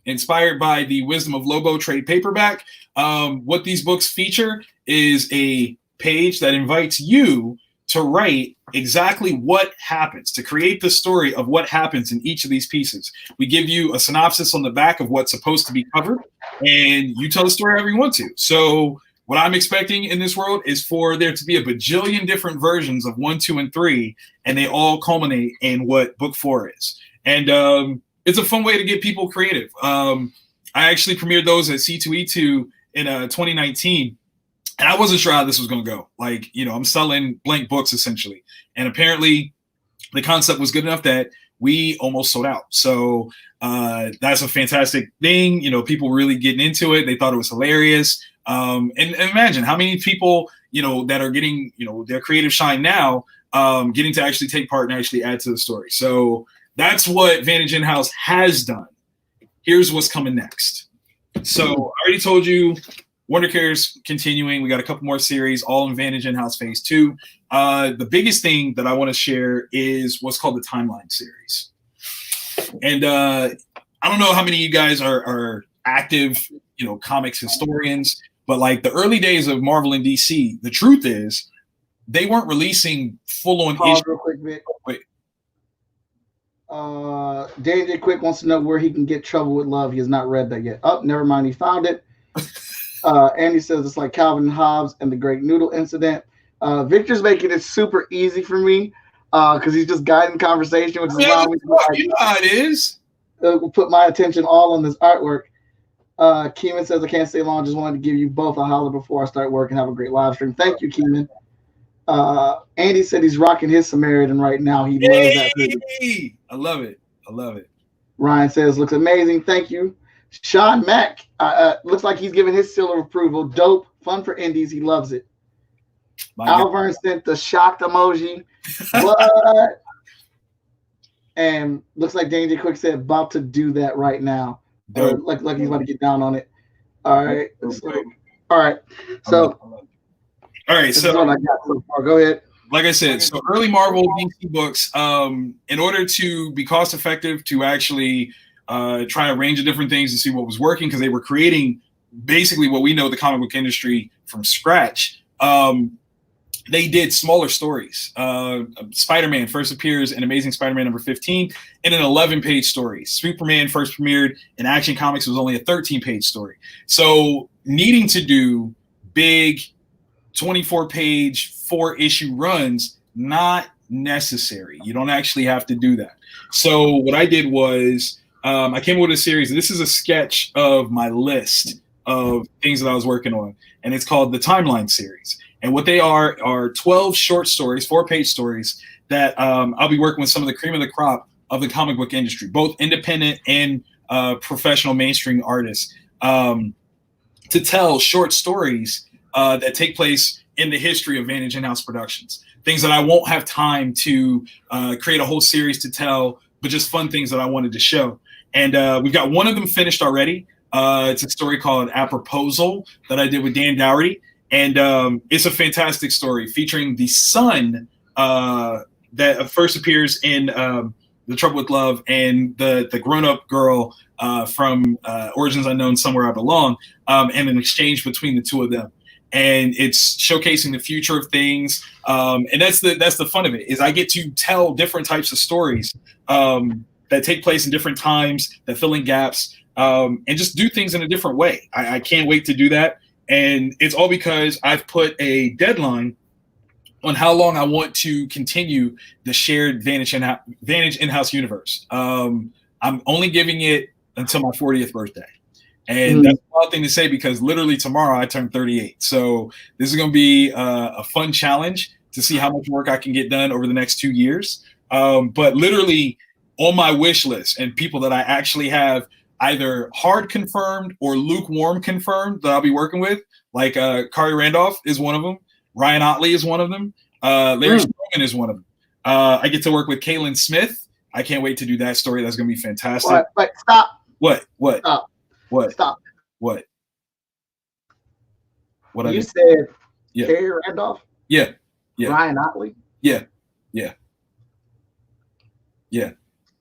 inspired by the Wisdom of Lobo trade paperback. What these books feature is a page that invites you to write exactly what happens, to create the story of what happens in each of these pieces. We give you a synopsis on the back of what's supposed to be covered, and you tell the story however you want to. So what I'm expecting in this world is for there to be a bajillion different versions of 1, 2, and 3, and they all culminate in what book 4 is. And it's a fun way to get people creative. I actually premiered those at C2E2 in 2019. And I wasn't sure how this was going to go. Like, you know, I'm selling blank books essentially. And apparently the concept was good enough that we almost sold out. So that's a fantastic thing. You know, people really getting into it. They thought it was hilarious. And imagine how many people, you know, that are getting, you know, their creative shine now, getting to actually take part and actually add to the story. So that's what Vantage In-House has done. Here's what's coming next. So I already told you, Wonder Care's continuing. We got a couple more series, all in Vantage In-House Phase 2. The biggest thing that I want to share is what's called the Timeline series. And I don't know how many of you guys are active, you know, comics historians, but like the early days of Marvel and DC, the truth is they weren't releasing full-on issues. Real quick, Vic. Danger Quick wants to know where he can get Trouble with Love. He has not read that yet. Oh, never mind. He found it. Andy says it's like Calvin Hobbes and the Great Noodle Incident. Victor's making it super easy for me because he's just guiding conversation, which is why you know how it is. We'll put my attention all on this artwork. Keeman says I can't stay long. Just wanted to give you both a holler before I start work and have a great live stream. Thank you, Keeman. Andy said he's rocking his Samaritan right now. He loves that movie. I love it. I love it. Ryan says looks amazing. Thank you. Sean Mack looks like he's giving his seal of approval. Dope, fun for indies. He loves it. Alvern sent the shocked emoji. What? And looks like Danger Quick said about to do that right now. Or like he's about to get down on it. All right. All right. So. All right. So what I got so far. Go ahead. Like I said, so early Marvel DC books, in order to be cost effective, to actually try a range of different things to see what was working, because they were creating basically what we know the comic book industry from scratch. They did smaller stories. Spider-Man first appears in Amazing Spider-Man number 15 in an 11-page story. Superman first premiered in Action Comics was only a 13-page story. So needing to do big 24-page, 4-issue runs, not necessary. You don't actually have to do that. So what I did was I came up with a series, and this is a sketch of my list of things that I was working on, and it's called the Timeline series. And what they are 12 short stories, 4-page stories that I'll be working with some of the cream of the crop of the comic book industry, both independent and professional mainstream artists, to tell short stories that take place in the history of Vantage In-House Productions. Things that I won't have time to create a whole series to tell, but just fun things that I wanted to show. And we've got one of them finished already. It's a story called Approposal that I did with Dan Dougherty. And it's a fantastic story featuring the son that first appears in The Trouble with Love and the grown-up girl from Origins Unknown, Somewhere I Belong, and an exchange between the two of them. And it's showcasing the future of things. And that's the fun of it, is I get to tell different types of stories that take place in different times, that fill in gaps, and just do things in a different way. I can't wait to do that. And it's all because I've put a deadline on how long I want to continue the shared Vantage in-house universe. I'm only giving it until my 40th birthday. And that's a wild thing to say, because literally tomorrow I turn 38. So this is going to be a fun challenge to see how much work I can get done over the next 2 years. But literally on my wish list, and people that I actually have either hard confirmed or lukewarm confirmed that I'll be working with, like Kari Randolph is one of them. Ryan Otley is one of them. Larry Stroman is one of them. I get to work with Kaylin Smith. I can't wait to do that story. That's going to be fantastic. But stop. What? Stop. What? Stop. What? What? You said Kari Randolph? Yeah. Ryan Otley? Yeah.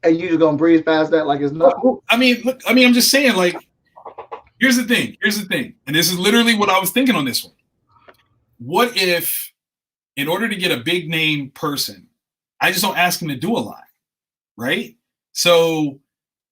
And you just gonna breeze past that like it's nothing? I mean, look, I'm just saying, like, here's the thing, and this is literally what I was thinking on this one. What if, in order to get a big name person, I just don't ask him to do a lot, right? So,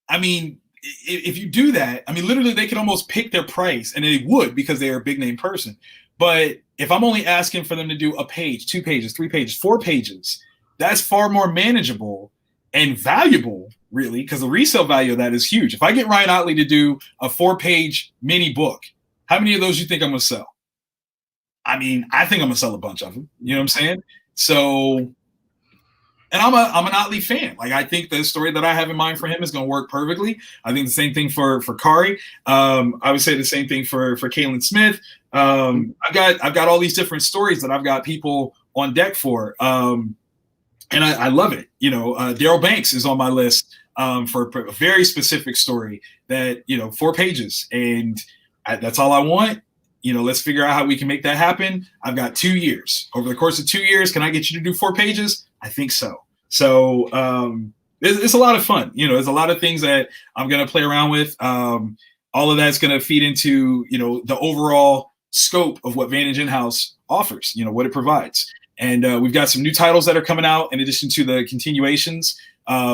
I mean, if you do that, I mean, literally they could almost pick their price, and they would, because they're a big name person. But if I'm only asking for them to do a page, 2 pages, 3 pages, 4 pages, that's far more manageable and valuable, really, because the resale value of that is huge. If I get Ryan Otley to do a 4-page mini book, how many of those you think I'm going to sell? I mean, I think I'm going to sell a bunch of them. You know what I'm saying? So, and I'm an Otley fan. Like, I think the story that I have in mind for him is going to work perfectly. I think the same thing for Kari. I would say the same thing for Kaylin Smith. I've got all these different stories that I've got people on deck for. And I love it. You know, Daryl Banks is on my list for a very specific story that, 4 pages. And that's all I want. Let's figure out how we can make that happen. I've got 2 years. Over the course of 2 years, can I get you to do 4 pages? I think so. So it's a lot of fun. There's a lot of things that I'm going to play around with. All of that's going to feed into, the overall scope of what Vantage In-House offers, what it provides. And we've got some new titles that are coming out in addition to the continuations.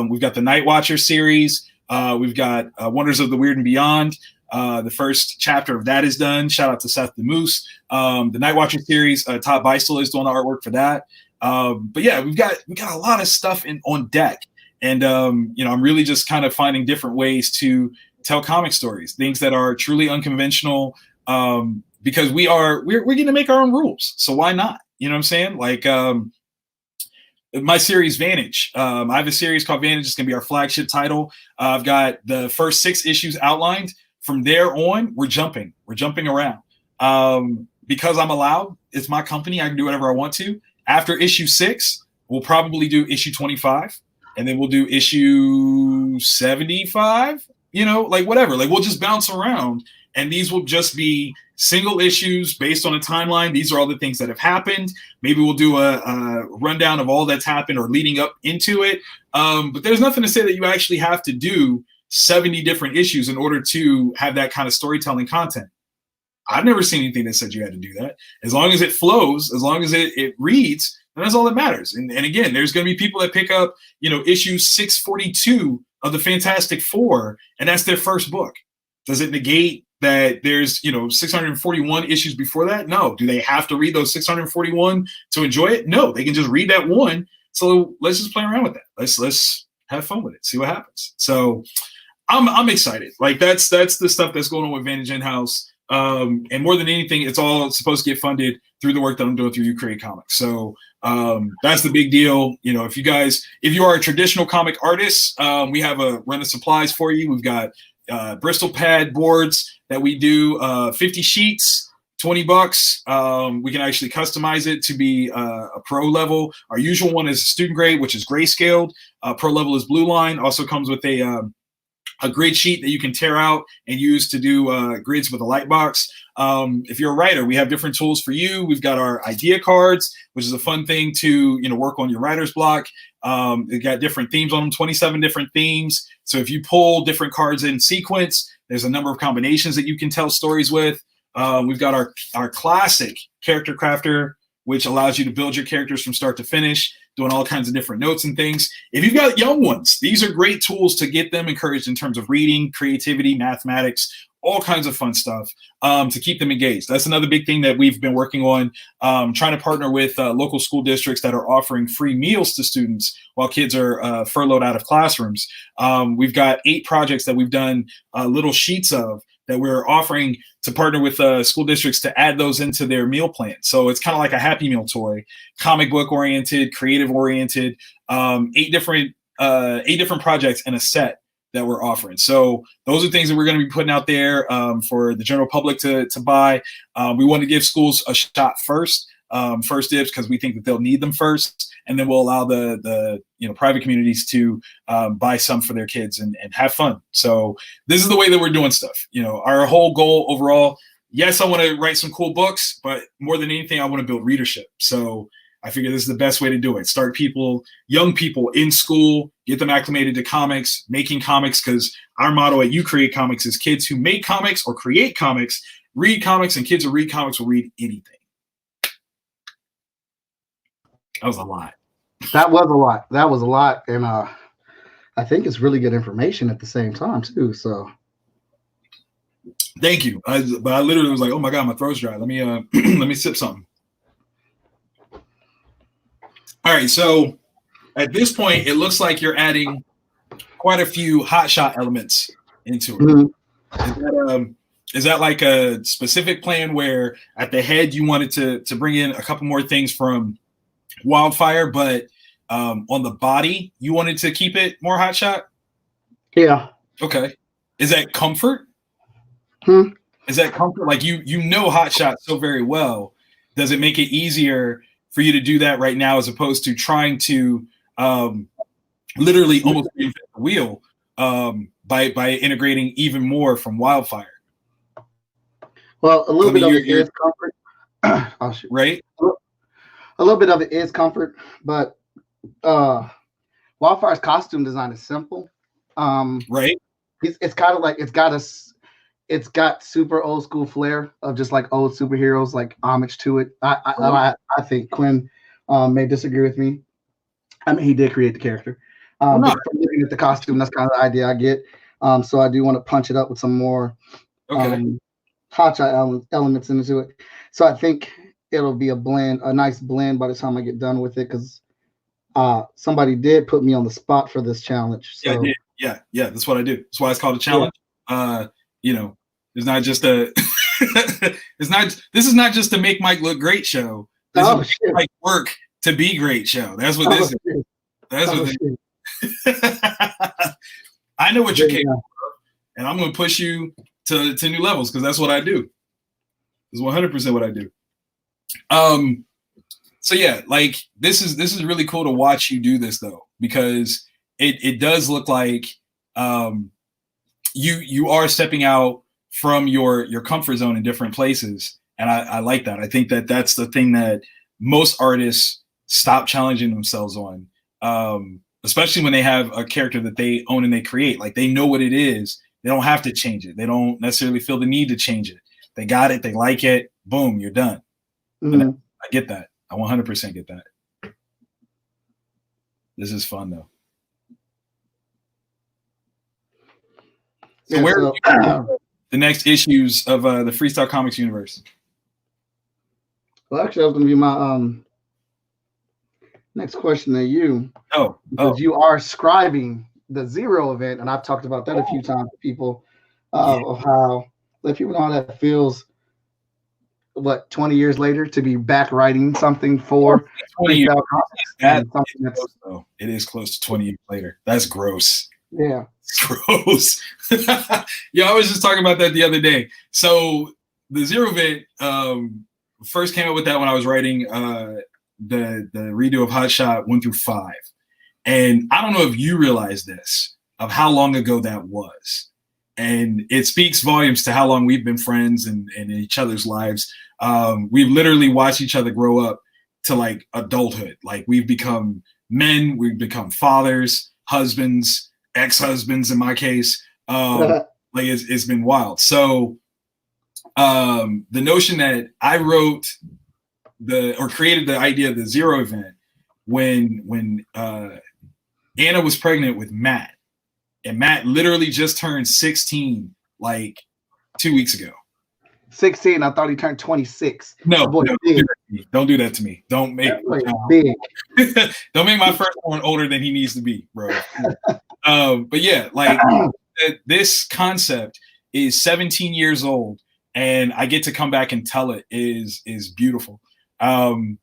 We've got the Night Watcher series. We've got Wonders of the Weird and Beyond. The first chapter of that is done. Shout out to Seth the Moose. The Night Watcher series, Todd Beistel is doing the artwork for that. But yeah, we've got a lot of stuff on deck. And I'm really just kind of finding different ways to tell comic stories, things that are truly unconventional, because we're going to make our own rules. So why not? You know what I'm saying? Like my series Vantage. I have a series called Vantage. It's going to be our flagship title. I've got the first 6 issues outlined. From there on, we're jumping around. Because I'm allowed, it's my company. I can do whatever I want to. After issue 6, we'll probably do issue 25, and then we'll do issue 75. Like whatever. Like we'll just bounce around. And these will just be single issues based on a timeline. These are all the things that have happened. Maybe we'll do a rundown of all that's happened or leading up into it. But there's nothing to say that you actually have to do 70 different issues in order to have that kind of storytelling content. I've never seen anything that said you had to do that. As long as it flows, as long as it reads, then that's all that matters. And again, there's going to be people that pick up, issue 642 of the Fantastic Four, and that's their first book. Does it negate that there's 641 issues before that? No. Do they have to read those 641 to enjoy it? No, they can just read that one. So let's just play around with that. Let's have fun with it, see what happens. So I'm excited. Like that's the stuff that's going on with Vantage In-House. And more than anything, it's all supposed to get funded through the work that I'm doing through You Create Comics. So that's the big deal. If you are a traditional comic artist, we have a run of supplies for you. We've got Bristol pad boards that we do, 50 sheets, $20. We can actually customize it to be a pro level. Our usual one is student grade, which is grayscaled. Pro level is blue line. Also comes with a a grid sheet that you can tear out and use to do grids with a light box. If you're a writer, we have different tools for you. We've got our idea cards, which is a fun thing to work on your writer's block. It got different themes on them, 27 different themes. So if you pull different cards in sequence, there's a number of combinations that you can tell stories with. We've got our classic character crafter, which allows you to build your characters from start to finish, doing all kinds of different notes and things. If you've got young ones, these are great tools to get them encouraged in terms of reading, creativity, mathematics, all kinds of fun stuff to keep them engaged. That's another big thing that we've been working on, trying to partner with local school districts that are offering free meals to students while kids are furloughed out of classrooms. We've got 8 projects that we've done little sheets of that we're offering to partner with school districts to add those into their meal plan. So it's kind of like a Happy Meal toy, comic book oriented, creative oriented, 8 different projects in a set that we're offering. So those are things that we're going to be putting out there for the general public to buy. We want to give schools a shot first dibs, because we think that they'll need them first, and then we'll allow the private communities to buy some for their kids and have fun. So this is the way that we're doing stuff. Our whole goal overall, yes, I want to write some cool books, but more than anything, I want to build readership. So I figure this is the best way to do it. Start young people in school, get them acclimated to comics, making comics, because our motto at You Create Comics is kids who make comics or create comics, read comics, and kids who read comics will read anything. That was a lot. That was a lot. And I think it's really good information at the same time too. So thank you. But I literally was like, oh my God, my throat's dry. Let me let me sip something. All right, so at this point, it looks like you're adding quite a few hotshot elements into it. Mm-hmm. Is that like a specific plan where at the head you wanted to bring in a couple more things from Wildfire, but on the body you wanted to keep it more hotshot? Yeah. Okay. Is that comfort? Is that comfort? Like you hotshot so very well. Does it make it easier for you to do that right now, as opposed to trying to literally almost reinvent the wheel by integrating even more from Wildfire? Well, a little bit of it is comfort. Oh, shoot. Right? A little bit of it is comfort, but Wildfire's costume design is simple. Right? It's kind of like it's got super old school flair of just like old superheroes, like homage to it. I think Quinn may disagree with me. I mean, he did create the character. But from looking at the costume, that's kind of the idea I get. So I do want to punch it up with some more hotshot elements into it. So I think it'll be a nice blend by the time I get done with it, because somebody did put me on the spot for this challenge. So. Yeah, that's what I do. That's why it's called a challenge. Yeah. It's not just a this is not just to make Mike look great show. This is like work to be great show. That's what this is. That's what this is. I know what you're capable of, and I'm gonna push you to new levels, because that's what I do. It's 100% what I do. So yeah, like this is really cool to watch you do this though, because it does look like you are stepping out from your comfort zone in different places. And I like that. I think that that's the thing that most artists stop challenging themselves on, especially when they have a character that they own and they create. Like they know what it is. They don't have to change it. They don't necessarily feel the need to change it. They got it. They like it. Boom, you're done. Mm-hmm. I get that. I 100% get that. This is fun though. So where are the next issues of the Freestyle Comics universe? Well, actually, that was going to be my next question to you. Because you are scribing the Zero event, and I've talked about that a few times to people of how let people know how that feels. 20 years later to be back writing something for 20 years. It is close to 20 years later. That's gross. Yeah. Gross. Yeah, I was just talking about that the other day. So the Zero event first came up with that when I was writing the redo of Hot Shot 1 through 5. And I don't know if you realize this, of how long ago that was. And it speaks volumes to how long we've been friends and in each other's lives. We've literally watched each other grow up to like adulthood. Like we've become men, we've become fathers, husbands, ex-husbands in my case. Like it's been wild. So the notion that I wrote created the idea of the Zero event when Anna was pregnant with Matt. And Matt literally just turned 16 like 2 weeks ago. 16. I thought he turned 26. No, don't do that to me. Don't make big. Don't make my firstborn older than he needs to be, bro. But yeah, like this concept is 17 years old, and I get to come back and tell it is beautiful. And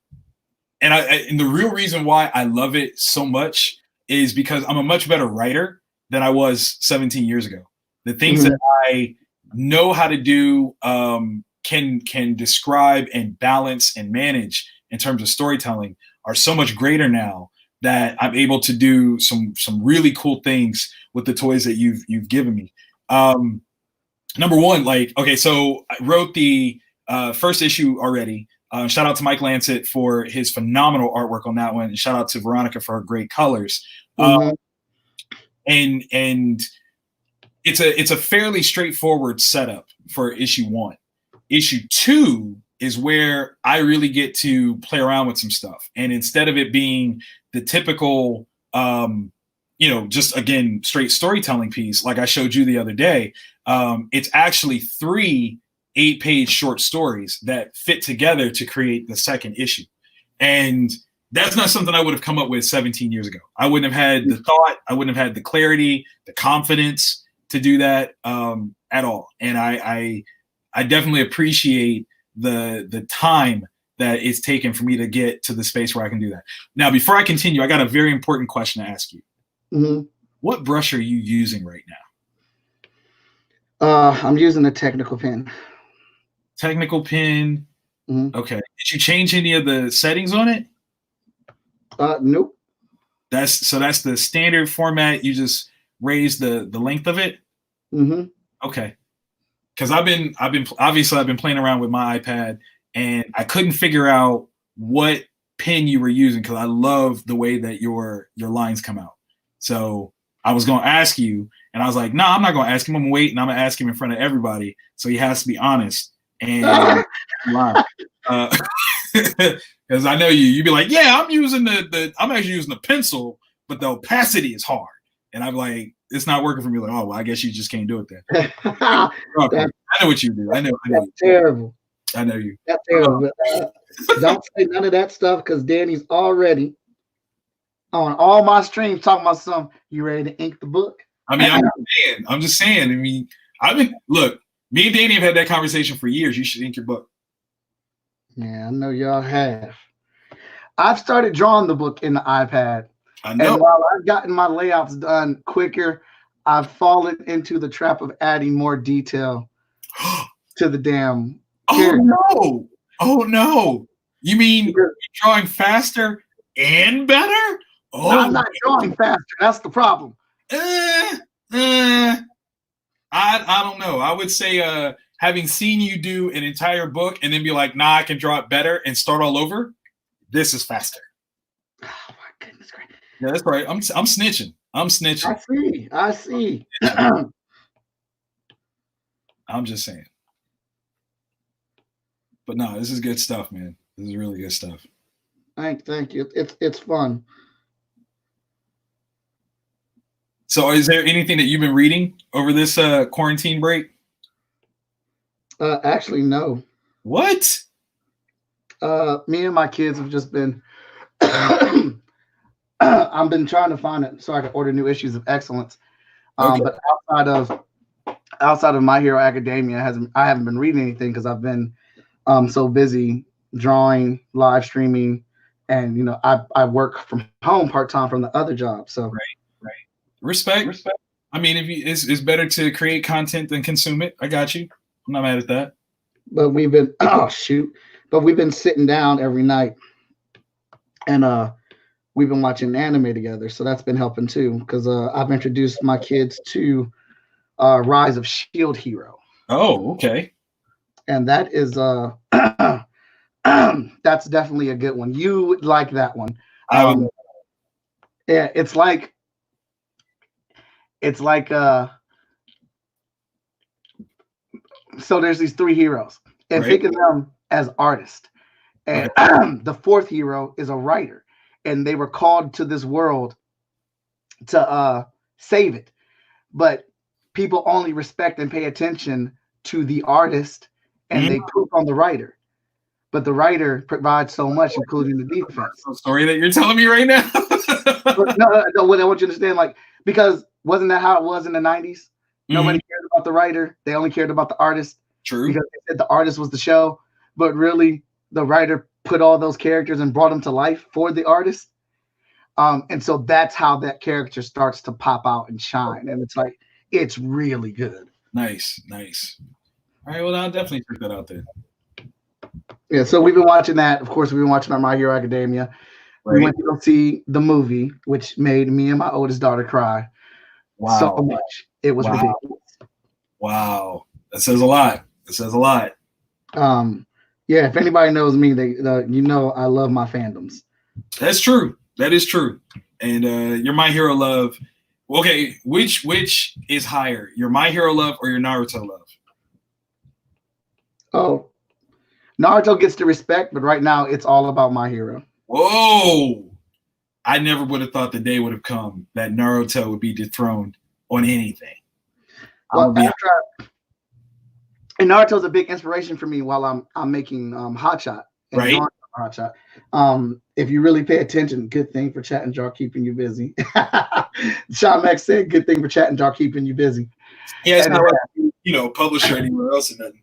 the real reason why I love it so much is because I'm a much better writer than I was 17 years ago. The things that I know how to do can describe and balance and manage in terms of storytelling are so much greater now that I'm able to do some really cool things with the toys that you've given me. Number one, like, okay, so I wrote the first issue already. Shout out to Mike Lancet for his phenomenal artwork on that one. And shout out to Veronica for her great colors. And it's a fairly straightforward setup for issue 1. Issue 2 is where I really get to play around with some stuff. And instead of it being the typical, just again, straight storytelling piece, like I showed you the other day, it's actually 3 8-page short stories that fit together to create the second issue. And that's not something I would have come up with 17 years ago. I wouldn't have had the thought, I wouldn't have had the clarity, the confidence to do that at all. And I definitely appreciate the time that it's taken for me to get to the space where I can do that. Now, before I continue, I got a very important question to ask you. What brush are you using right now? I'm using a technical pen. Technical pen. Okay. Did you change any of the settings on it? Nope. That's the standard format. You just raise the length of it. Okay. Because I've been playing around with my iPad and I couldn't figure out what pen you were using because I love the way that your lines come out. So I was going to ask you, and I was like, no, I'm not going to ask him. I'm going to wait, and I'm going to ask him in front of everybody. So he has to be honest and lie. Because I know you'd be like, yeah, I'm actually using the pencil, but the opacity is hard. And I'm like, it's not working for me. Like, oh, well, I guess you just can't do it then. Okay. I know what you do. I know. That's terrible. I know you. That's terrible. Don't say none of that stuff because Danny's already on all my streams talking about something. You ready to ink the book? I mean, I'm just saying. I mean, look, me and Danny have had that conversation for years. You should ink your book. Yeah, I know y'all have. I've started drawing the book in the iPad. I know. And while I've gotten my layouts done quicker, I've fallen into the trap of adding more detail to the damn character. Oh no. You mean you're drawing faster and better? Oh, no, I'm not drawing faster. That's the problem. I don't know. I would say having seen you do an entire book and then be like, nah, I can draw it better and start all over. This is faster. Oh my goodness gracious. Yeah, that's right. I'm snitching. I see. I'm just saying. But no, this is good stuff, man. This is really good stuff. Thank you. It's fun. So is there anything that you've been reading over this quarantine break? Actually, no. What? Me and my kids have just been I've been trying to find it so I can order new issues of Excellence. Okay. But outside of My Hero Academia, I haven't been reading anything because I've been so busy drawing, live streaming, and I work from home part-time from the other job. So right. Respect. I mean, it's better to create content than consume it. I got you. I'm not mad at that. But we've been sitting down every night and we've been watching anime together, so that's been helping too. Because I've introduced my kids to Rise of Shield Hero. Oh, okay. And that is that's definitely a good one. You would like that one. Yeah, it's like so there's these three heroes, and think of them as artists. And the fourth hero is a writer, and they were called to this world to save it. But people only respect and pay attention to the artist, and they poop on the writer. But the writer provides so much, including the defense. The story that you're telling me right now. no, what I want you to understand, like, because wasn't that how it was in the 90s? Nobody cared about the writer. They only cared about the artist. True. Because they said the artist was the show. But really, the writer put all those characters and brought them to life for the artist. And so that's how that character starts to pop out and shine. And it's like, it's really good. Nice. All right, well, I'll definitely check that out then. Yeah, so we've been watching that. Of course, we've been watching our My Hero Academia. Right. We went to go see the movie, which made me and my oldest daughter cry. Wow. So much. It was ridiculous. Wow. That says a lot. Yeah, if anybody knows me, you know I love my fandoms. That's true. That is true. And your My Hero love. Okay, which is higher? Your My Hero love or your Naruto love? Oh, Naruto gets the respect, but right now it's all about My Hero. Whoa! I never would have thought the day would have come that Naruto would be dethroned on anything. Well, and Naruto's a big inspiration for me while I'm making Hotshot. Right. Hotshot. If you really pay attention, good thing for Chat and Jar keeping you busy. Sean Max said, "Good thing for Chat and Jar keeping you busy." Yeah, it's not like publisher anywhere else or nothing.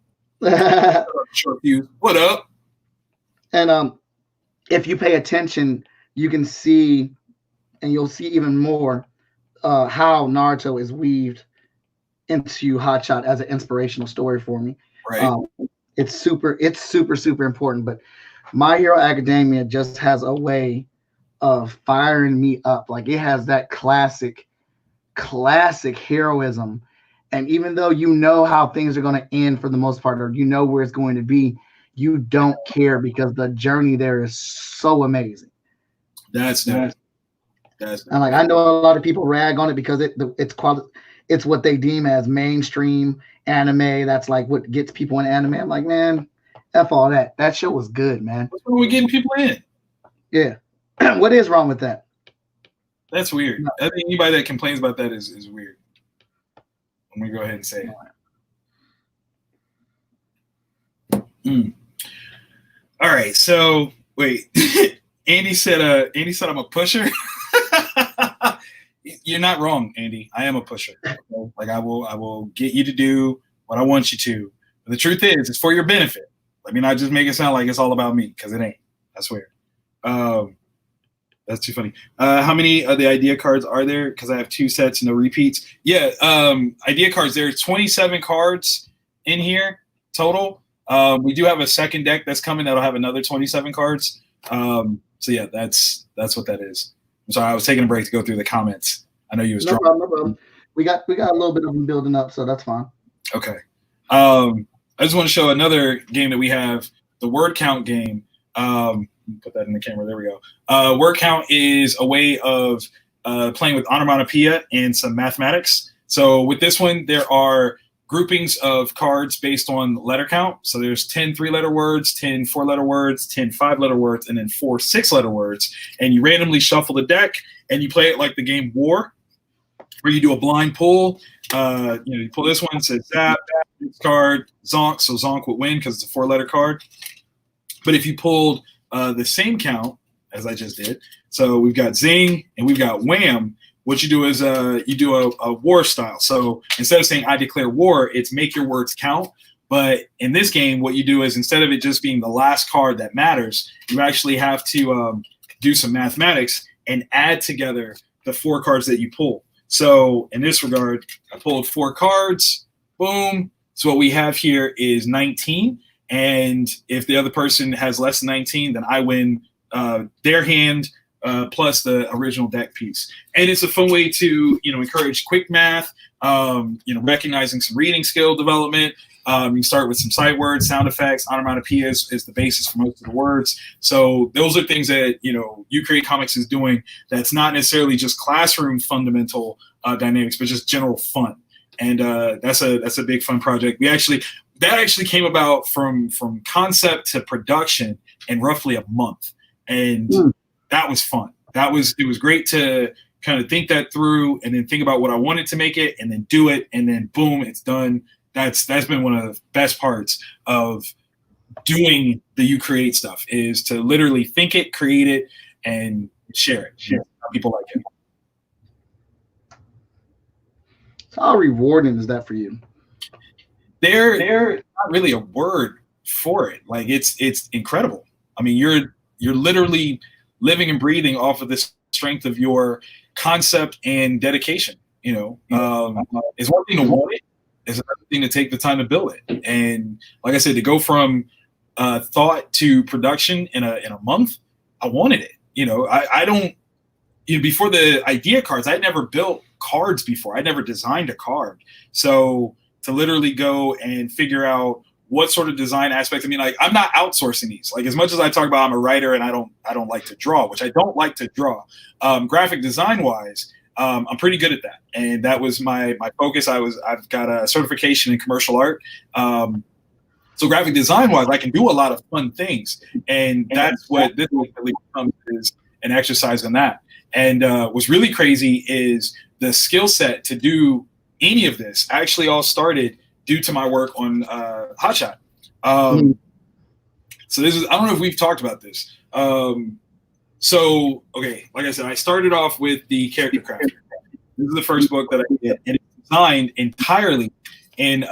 Short fuse. What up? And if you pay attention, you can see, and you'll see even more how Naruto is weaved into Hotshot as an inspirational story for me. Right. It's super important. But My Hero Academia just has a way of firing me up. Like, it has that classic heroism. And even though you know how things are going to end for the most part, or you know where it's going to be, you don't care because the journey there is so amazing. That's nice. And like, I know a lot of people rag on it because it's what they deem as mainstream anime. That's like what gets people in anime. I'm like, man, F all that. That show was good, man. What's wrong with getting people in? Yeah. What is wrong with that? That's weird. No. I think anybody that complains about that is weird. I'm going to go ahead and say it. All right. So, wait. Andy said I'm a pusher. You're not wrong, Andy. I am a pusher. Okay? Like, I will get you to do what I want you to. But the truth is, it's for your benefit. Let me not just make it sound like it's all about me, because it ain't. I swear. That's too funny. How many of the idea cards are there? Because I have 2 sets, no repeats. Yeah, idea cards. There's 27 cards in here total. We do have a second deck that's coming that'll have another 27 cards. So yeah, that's what that is. I'm sorry, I was taking a break to go through the comments. I know you was no problem. We got a little bit of them building up, so that's fine. Okay. I just want to show another game that we have, the word count game. Put that in the camera. There we go. Word count is a way of playing with onomatopoeia and some mathematics. So with this one, there are groupings of cards based on letter count. So there's 10 3-letter words, 10 4-letter words, 10 5-letter words, and then 4 6-letter words. And you randomly shuffle the deck, and you play it like the game War, where you do a blind pull. You pull this one, it says zap, this card, zonk. So zonk would win because it's a 4-letter card. But if you pulled the same count as I just did, so we've got zing and we've got wham, what you do is you do a war style. So instead of saying I declare war, it's make your words count. But in this game, what you do is instead of it just being the last card that matters, you actually have to do some mathematics and add together the 4 cards that you pull. So in this regard, I pulled 4 cards, boom. So what we have here is 19. And if the other person has less than 19, then I win their hand plus the original deck piece. And it's a fun way to, encourage quick math, recognizing some reading skill development. You can start with some sight words, sound effects. Onomatopoeia is the basis for most of the words. So those are things that, You Create Comics is doing that's not necessarily just classroom fundamental dynamics, but just general fun. And that's a big fun project. That actually came about from concept to production in roughly a month. And that was fun. It was great to kind of think that through and then think about what I wanted to make it and then do it. And then boom, it's done. That's been one of the best parts of doing the You Create stuff, is to literally think it, create it, and share it. Share how people like it. How rewarding is that for you? There's not really a word for it. Like it's incredible. I mean, you're literally living and breathing off of the strength of your concept and dedication. It's one thing to want it. It's another thing to take the time to build it. And like I said, to go from thought to production in a month, I wanted it. I don't. Before the idea cards, I'd never built cards before. I'd never designed a card. So to literally go and figure out what sort of design aspects. I mean, like, I'm not outsourcing these. Like, as much as I talk about I'm a writer and I don't like to draw, which I don't like to draw. Graphic design wise, I'm pretty good at that, and that was my focus. I've got a certification in commercial art. So graphic design wise, I can do a lot of fun things, and that's what this really becomes, is an exercise in that. And what's really crazy is the skill set to do any of this actually all started due to my work on Hotshot. So this is, I don't know if we've talked about this. So, okay, like I said, I started off with the Character Crafter. This is the first book that I did, and it's designed entirely in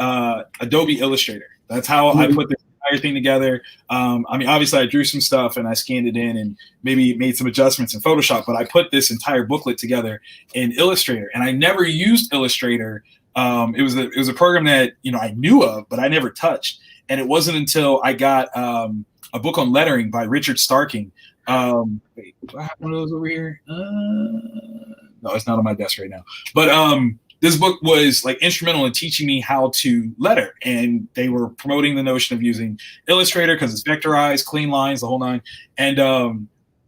Adobe Illustrator. That's how I put this entire thing together. I mean, obviously, I drew some stuff and I scanned it in and maybe made some adjustments in Photoshop, but I put this entire booklet together in Illustrator, and I never used Illustrator. It was a program that I knew of, but I never touched. And it wasn't until I got a book on lettering by Richard Starking. Wait, do I have one of those over here? No, it's not on my desk right now. But this book was like instrumental in teaching me how to letter, and they were promoting the notion of using Illustrator because it's vectorized, clean lines, the whole nine. And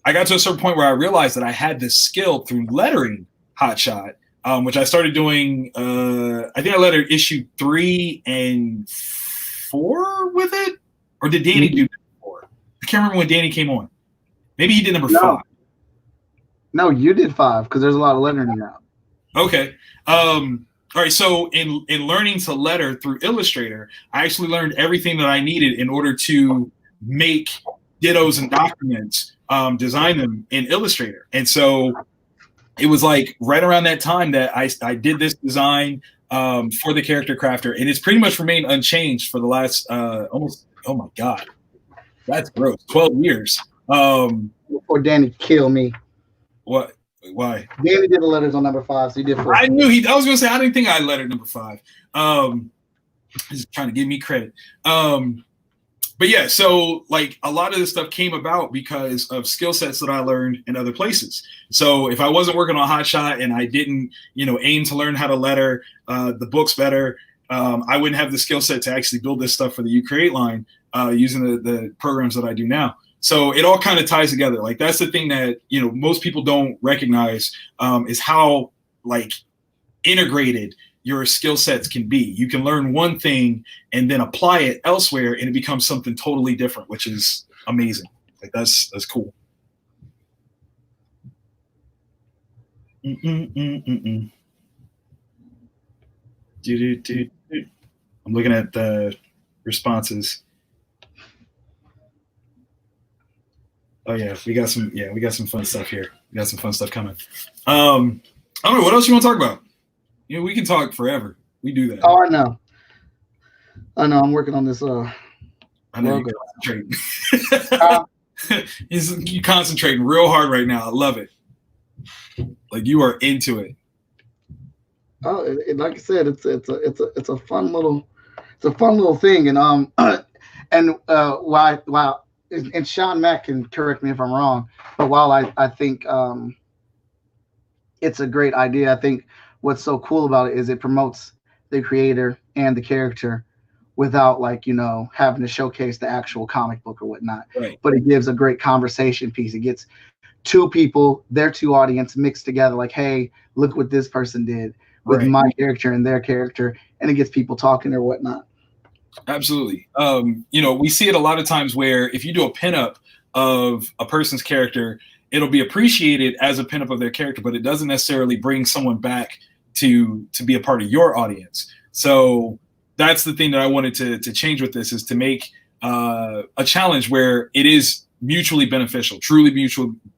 I got to a certain point where I realized that I had this skill through lettering Hotshot, which I started doing. I think I lettered issue 3 and 4 with it, or did Danny do 4? I can't remember when Danny came on. Maybe he did number 5. No, you did 5 because there's a lot of lettering now. Okay. All right. So in learning to letter through Illustrator, I actually learned everything that I needed in order to make dittos and documents, design them in Illustrator. And so it was like right around that time that I did this design for the Character Crafter, and it's pretty much remained unchanged for the last almost, oh my God, that's gross, 12 years. Before Danny killed me. What? Why? Danny did the letters on number 5, so he did 4. I knew I was going to say, I didn't think I lettered number 5. He's trying to give me credit. But yeah, so like a lot of this stuff came about because of skill sets that I learned in other places. So if I wasn't working on Hotshot and I didn't, aim to learn how to letter the books better, I wouldn't have the skill set to actually build this stuff for the You Create line using the programs that I do now. So it all kind of ties together. Like that's the thing that, most people don't recognize is how like integrated your skill sets can be. You can learn one thing and then apply it elsewhere and it becomes something totally different, which is amazing. Like that's cool. I'm looking at the responses. Oh yeah, we got some fun stuff here. We got some fun stuff coming. I don't know, what else you want to talk about? We can talk forever. We do that. Oh, I know. I'm working on this. I know you're concentrating. You're concentrating real hard right now. I love it. Like you are into it. Oh, like I said, it's a fun little thing, and why and Sean Mack can correct me if I'm wrong, but while I think it's a great idea, I think what's so cool about it is it promotes the creator and the character without, like, having to showcase the actual comic book or whatnot. Right. But it gives a great conversation piece. It gets two people, their two audience mixed together, like, hey, look what this person did with Right. my character and their character, and it gets people talking or whatnot. Absolutely. We see it a lot of times where if you do a pinup of a person's character, it'll be appreciated as a pinup of their character, but it doesn't necessarily bring someone back to be a part of your audience. So that's the thing that I wanted to change with this, is to make a challenge where it is mutually beneficial, truly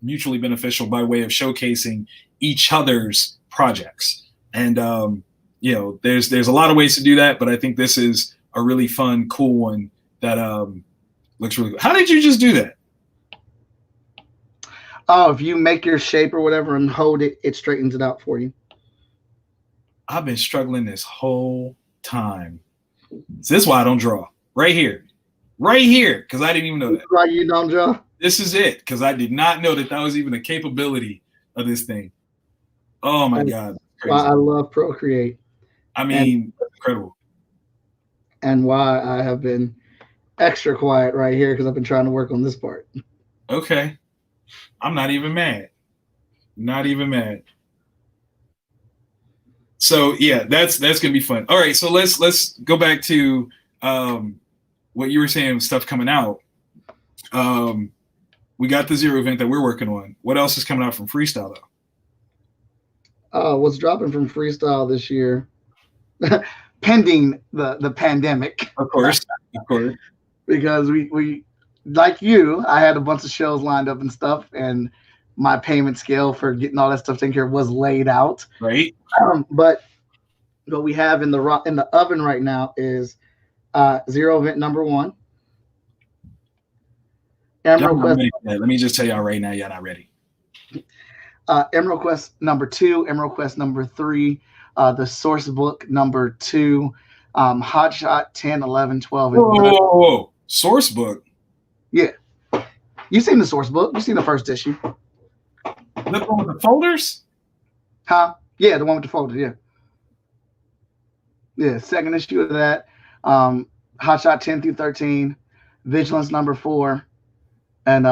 mutually beneficial, by way of showcasing each other's projects. And there's a lot of ways to do that, but I think this is a really fun, cool one that looks really good. How did you just do that? Oh, if you make your shape or whatever and hold it, it straightens it out for you. I've been struggling this whole time. So this is why I don't draw. Right here, because I didn't even know that. Why you don't draw? This is it, because I did not know that was even a capability of this thing. Oh my God. Why I love Procreate. I mean, that's incredible. And why I have been extra quiet right here, because I've been trying to work on this part. Okay. I'm not even mad. Not even mad. So yeah, that's gonna be fun. All right, so let's go back to what you were saying, stuff coming out. We got the Zero event that we're working on. What else is coming out from Freestyle though? What's dropping from Freestyle this year? Pending the pandemic. Of course. Because we like you, I had a bunch of shows lined up and stuff, and my payment scale for getting all that stuff taken care of was laid out. Right. But what we have in the oven right now is Zero event number 1. Emerald Quest. Let me just tell y'all right now, y'all not ready. Emerald Quest number 2, Emerald Quest number 3, the Source Book number 2, Hot Shot 10, 11, 12. Whoa. Source Book? Yeah. You've seen the Source Book. You've seen the first issue. The one with the folders? Huh? Yeah, the one with the folders, yeah. Yeah, second issue of that. Hot Shot 10 through 13, Vigilance number 4, and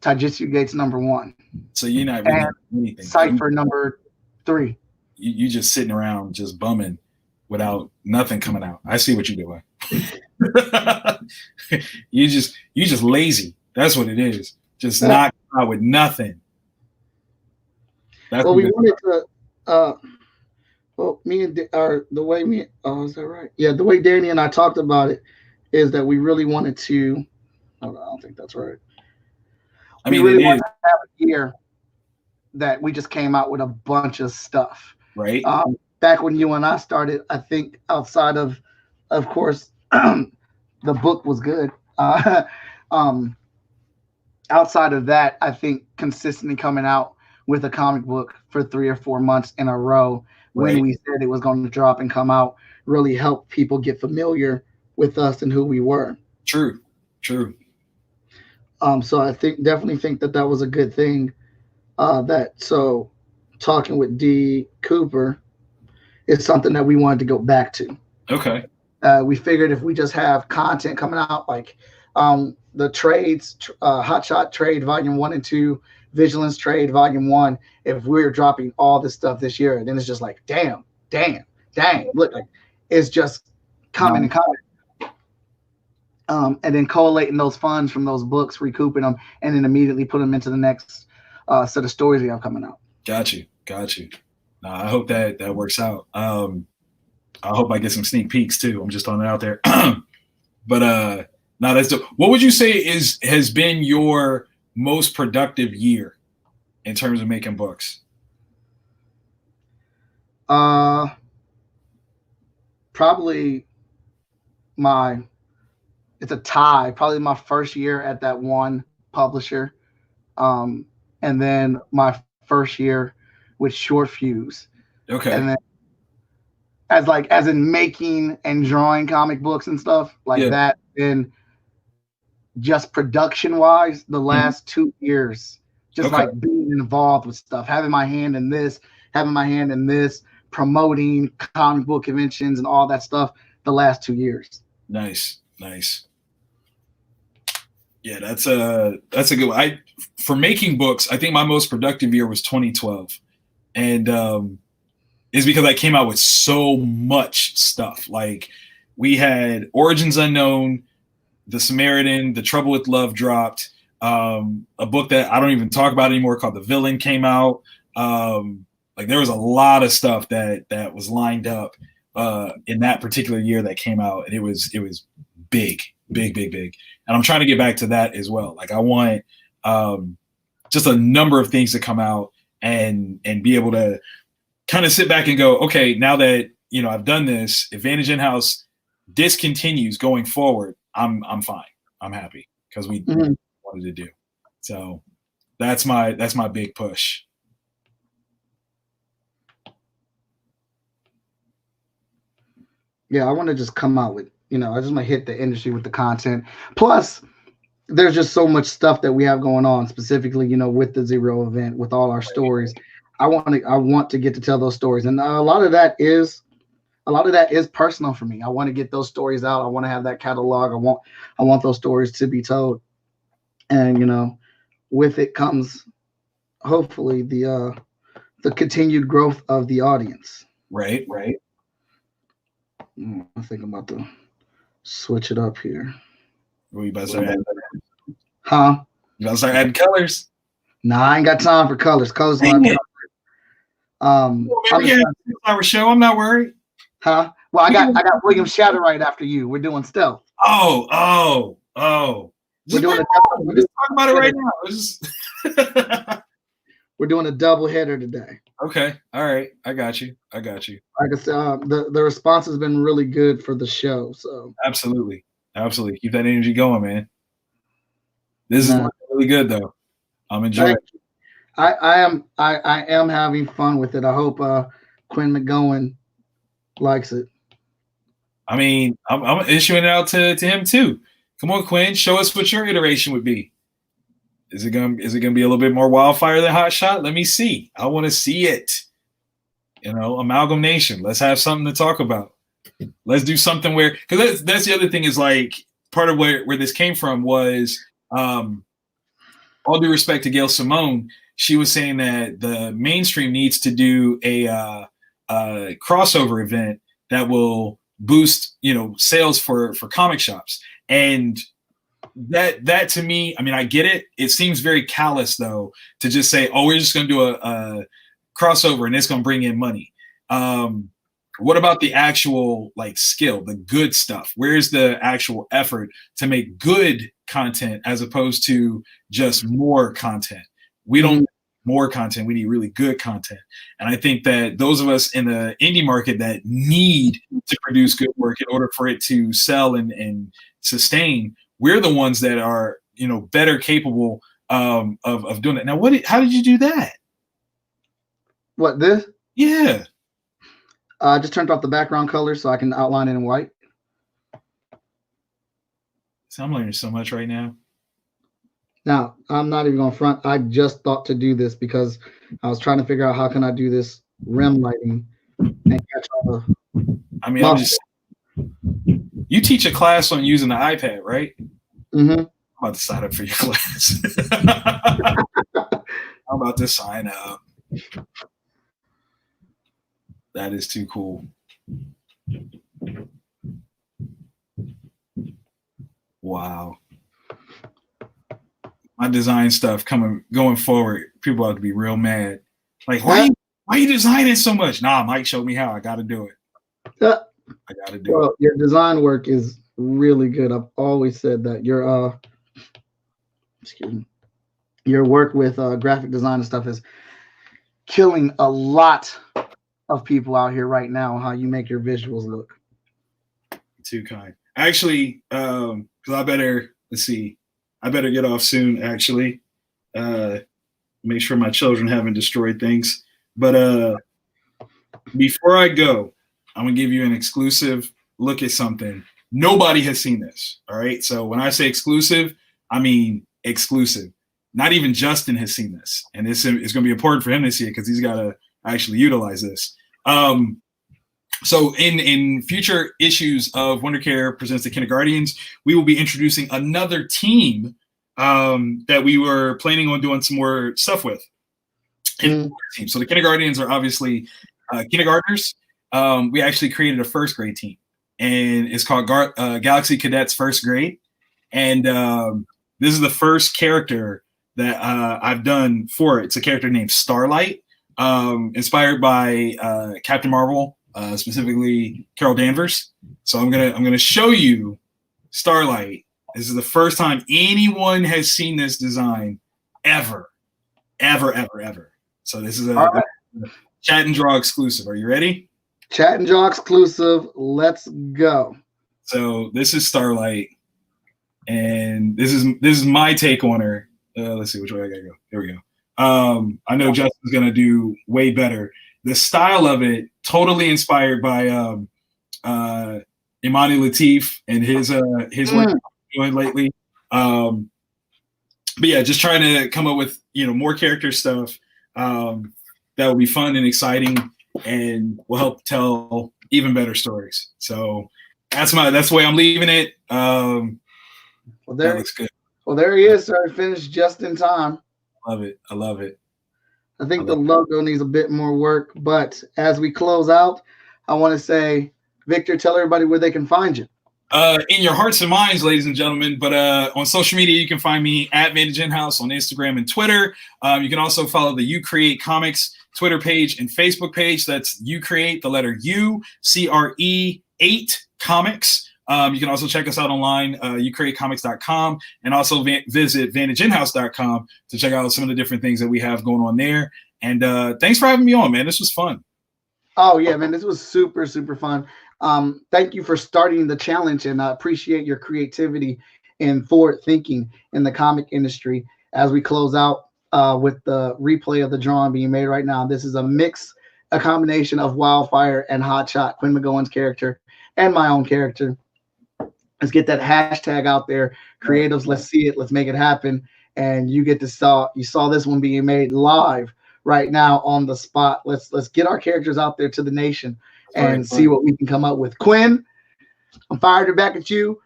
Taijutsu Gates number 1. So you're not reading anything. Cypher number 3. You just sitting around just bumming without nothing coming out. I see what you're doing. you just lazy. That's what it is. Just not out with nothing. That's well, we wanted to. Me and the way me. Oh, is that right? Yeah, the way Danny and I talked about it is that we really wanted to. I don't think that's right. I mean, we really wanted to have a year that we just came out with a bunch of stuff. Right. Back when you and I started, I think outside of course, the book was good. Outside of that, I think consistently coming out with a comic book for 3 or 4 months in a row when we said it was going to drop and come out really helped people get familiar with us and who we were. True. So I definitely think that was a good thing. So talking with D Cooper is something that we wanted to go back to. Okay. We figured if we just have content coming out like the trades, Hot Shot Trade Volume 1 and 2, Vigilance Trade Volume 1, if we're dropping all this stuff this year, then it's just like, damn, look, like it's just coming and coming. And then collating those funds from those books, recouping them, and then immediately put them into the next set of stories we have coming out. Got you. I hope that works out. I hope I get some sneak peeks too. I'm just throwing it out there. But no, that's dope. What would you say has been your most productive year in terms of making books? Probably it's a tie. Probably my first year at that one publisher, and then my first year with Short Fuse. Okay. And then as in making and drawing comic books and stuff like that. And just production wise, the last 2 years, just Okay. like being involved with stuff, having my hand in this, promoting comic book conventions and all that stuff the last 2 years. Nice. Yeah, that's a good one. For making books, I think my most productive year was 2012, and it's because I came out with so much stuff. Like we had Origins Unknown, The Samaritan, The Trouble with Love dropped. A book that I don't even talk about anymore called The Villain came out. Like there was a lot of stuff that was lined up in that particular year that came out, and it was big. And I'm trying to get back to that as well. Like I want just a number of things to come out and be able to kind of sit back and go, okay, now that I've done this, Advantage In-House discontinues going forward, I'm fine. I'm happy because we wanted to do. So that's my big push. Yeah, I want to just come out with, I just want to hit the industry with the content. Plus, there's just so much stuff that we have going on, specifically, with the Zero event, with all our stories. I want to get to tell those stories, and a lot of that is personal for me. I want to get those stories out. I want to have that catalog. I want those stories to be told, and with it comes hopefully the continued growth of the audience. Right. I think I'm about to switch it up here. You about to start adding, huh? You about to start adding colors? Nah, I ain't got time for colors. Colors my our show. I'm not worried. Huh? Well, I got William Shadow right after you. We're doing stealth. Oh. We're doing we're just talking about it right now. We're doing a double header today. Okay. All right. I got you. Like I said, the response has been really good for the show. So absolutely. Keep that energy going, man. This is really good though. I'm enjoying it. I am having fun with it. I hope Quinn McGowan likes it. I mean, I'm issuing it out to him too. Come on, Quinn, show us what your iteration would be. Is it gonna be a little bit more wildfire than Hot Shot? Let me see. I want to see it. Amalgamation. Let's have something to talk about. Let's do something where, because that's the other thing is like part of where this came from was all due respect to Gail Simone, she was saying that the mainstream needs to do a crossover event that will boost sales for comic shops. And that to me, I mean, I get it. It seems very callous though to just say, oh, we're just going to do a crossover and it's going to bring in money. What about the actual skill, the good stuff? Where's the actual effort to make good content as opposed to just more content? We don't need more content. We need really good content. And I think that those of us in the indie market that need to produce good work in order for it to sell and sustain, we're the ones that are, better capable of doing it. Now, how did you do that? What, this? Yeah. I just turned off the background color so I can outline it in white. So I'm learning so much right now. Now, I'm not even going to front. I just thought to do this because I was trying to figure out how can I do this rim lighting and catch all the... I mean, you teach a class on using the iPad, right? Mm-hmm. I'm about to sign up for your class. I'm about to sign up. That is too cool. Wow. My design stuff going forward, people have to be real mad. Like, why are you designing so much? Nah, Mike showed me how. I got to do it. I got to do it. Your design work is really good. I've always said that. Your work with graphic design and stuff is killing a lot of people out here right now. How you make your visuals look. Too kind. Actually, because I better get off soon. Actually, make sure my children haven't destroyed things. But before I go, I'm gonna give you an exclusive look at something. Nobody has seen this. All right. So when I say exclusive, I mean, exclusive. Not even Justin has seen this, and this is going to be important for him to see it because he's got to actually utilize this. So in future issues of WonderCare Presents the Kindergardians, we will be introducing another team that we were planning on doing some more stuff with. So the Kindergardians are obviously kindergartners. We actually created a first grade team, and it's called Galaxy Cadets First Grade. And this is the first character that I've done for it. It's a character named Starlight, inspired by Captain Marvel, specifically Carol Danvers. So I'm gonna show you Starlight. This is the first time anyone has seen this design ever. So this is a Chat and Draw exclusive. Are you ready? Chat and Draw exclusive. Let's go. So this is Starlight, and this is my take on her. Let's see which way I gotta go. Here we go. I know Justin's gonna do way better. The style of it totally inspired by Imani Latif and his work he's doing lately. But yeah, just trying to come up with more character stuff that will be fun and exciting and will help tell even better stories. So that's the way I'm leaving it. Well, that looks good. Well, there he is, sir. Finished just in time. I love it. I think the logo needs a bit more work, but as we close out, I want to say, Victor, tell everybody where they can find you. In your hearts and minds, ladies and gentlemen. But on social media, you can find me at Vintage In-House on Instagram and Twitter. You can also follow the You Create Comics Twitter page and Facebook page. That's You Create, the letter U, CRE 8 Comics. You can also check us out online, youcreatecomics.com, and also visit vantageinhouse.com to check out some of the different things that we have going on there. And thanks for having me on, man. This was fun. Oh, yeah, man. This was super, super fun. Thank you for starting the challenge, and I appreciate your creativity and forward thinking in the comic industry. As we close out with the replay of the drawing being made right now, this is a combination of Wildfire and Hotshot, Quinn McGowan's character, and my own character. Let's get that hashtag out there. Creatives, let's see it. Let's make it happen. And you saw this one being made live right now on the spot. Let's get our characters out there to the nation and see what we can come up with. Quinn, I'm fired back at you.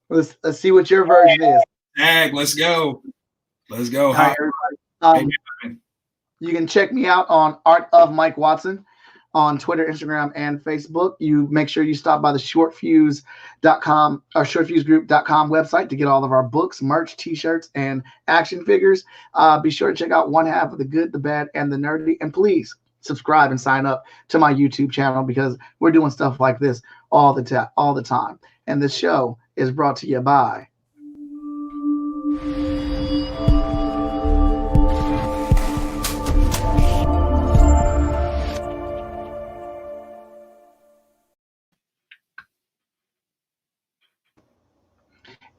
Let's see what your version is. Tag, let's go. Hi, everybody. You can check me out on Art of Mike Watson on Twitter, Instagram, and Facebook. You make sure you stop by the shortfuse.com or shortfusegroup.com website to get all of our books, merch, t-shirts, and action figures. Be sure to check out One Half of the Good, the Bad, and the Nerdy. And please subscribe and sign up to my YouTube channel because we're doing stuff like this all the time. And this show is brought to you by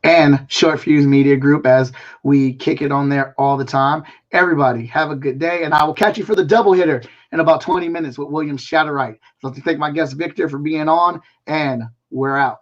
and Short Fuse Media Group, as we kick it on there all the time. Everybody, have a good day, and I will catch you for the double hitter in about 20 minutes with William Shatterite. So I'd like to thank my guest Victor for being on, and we're out.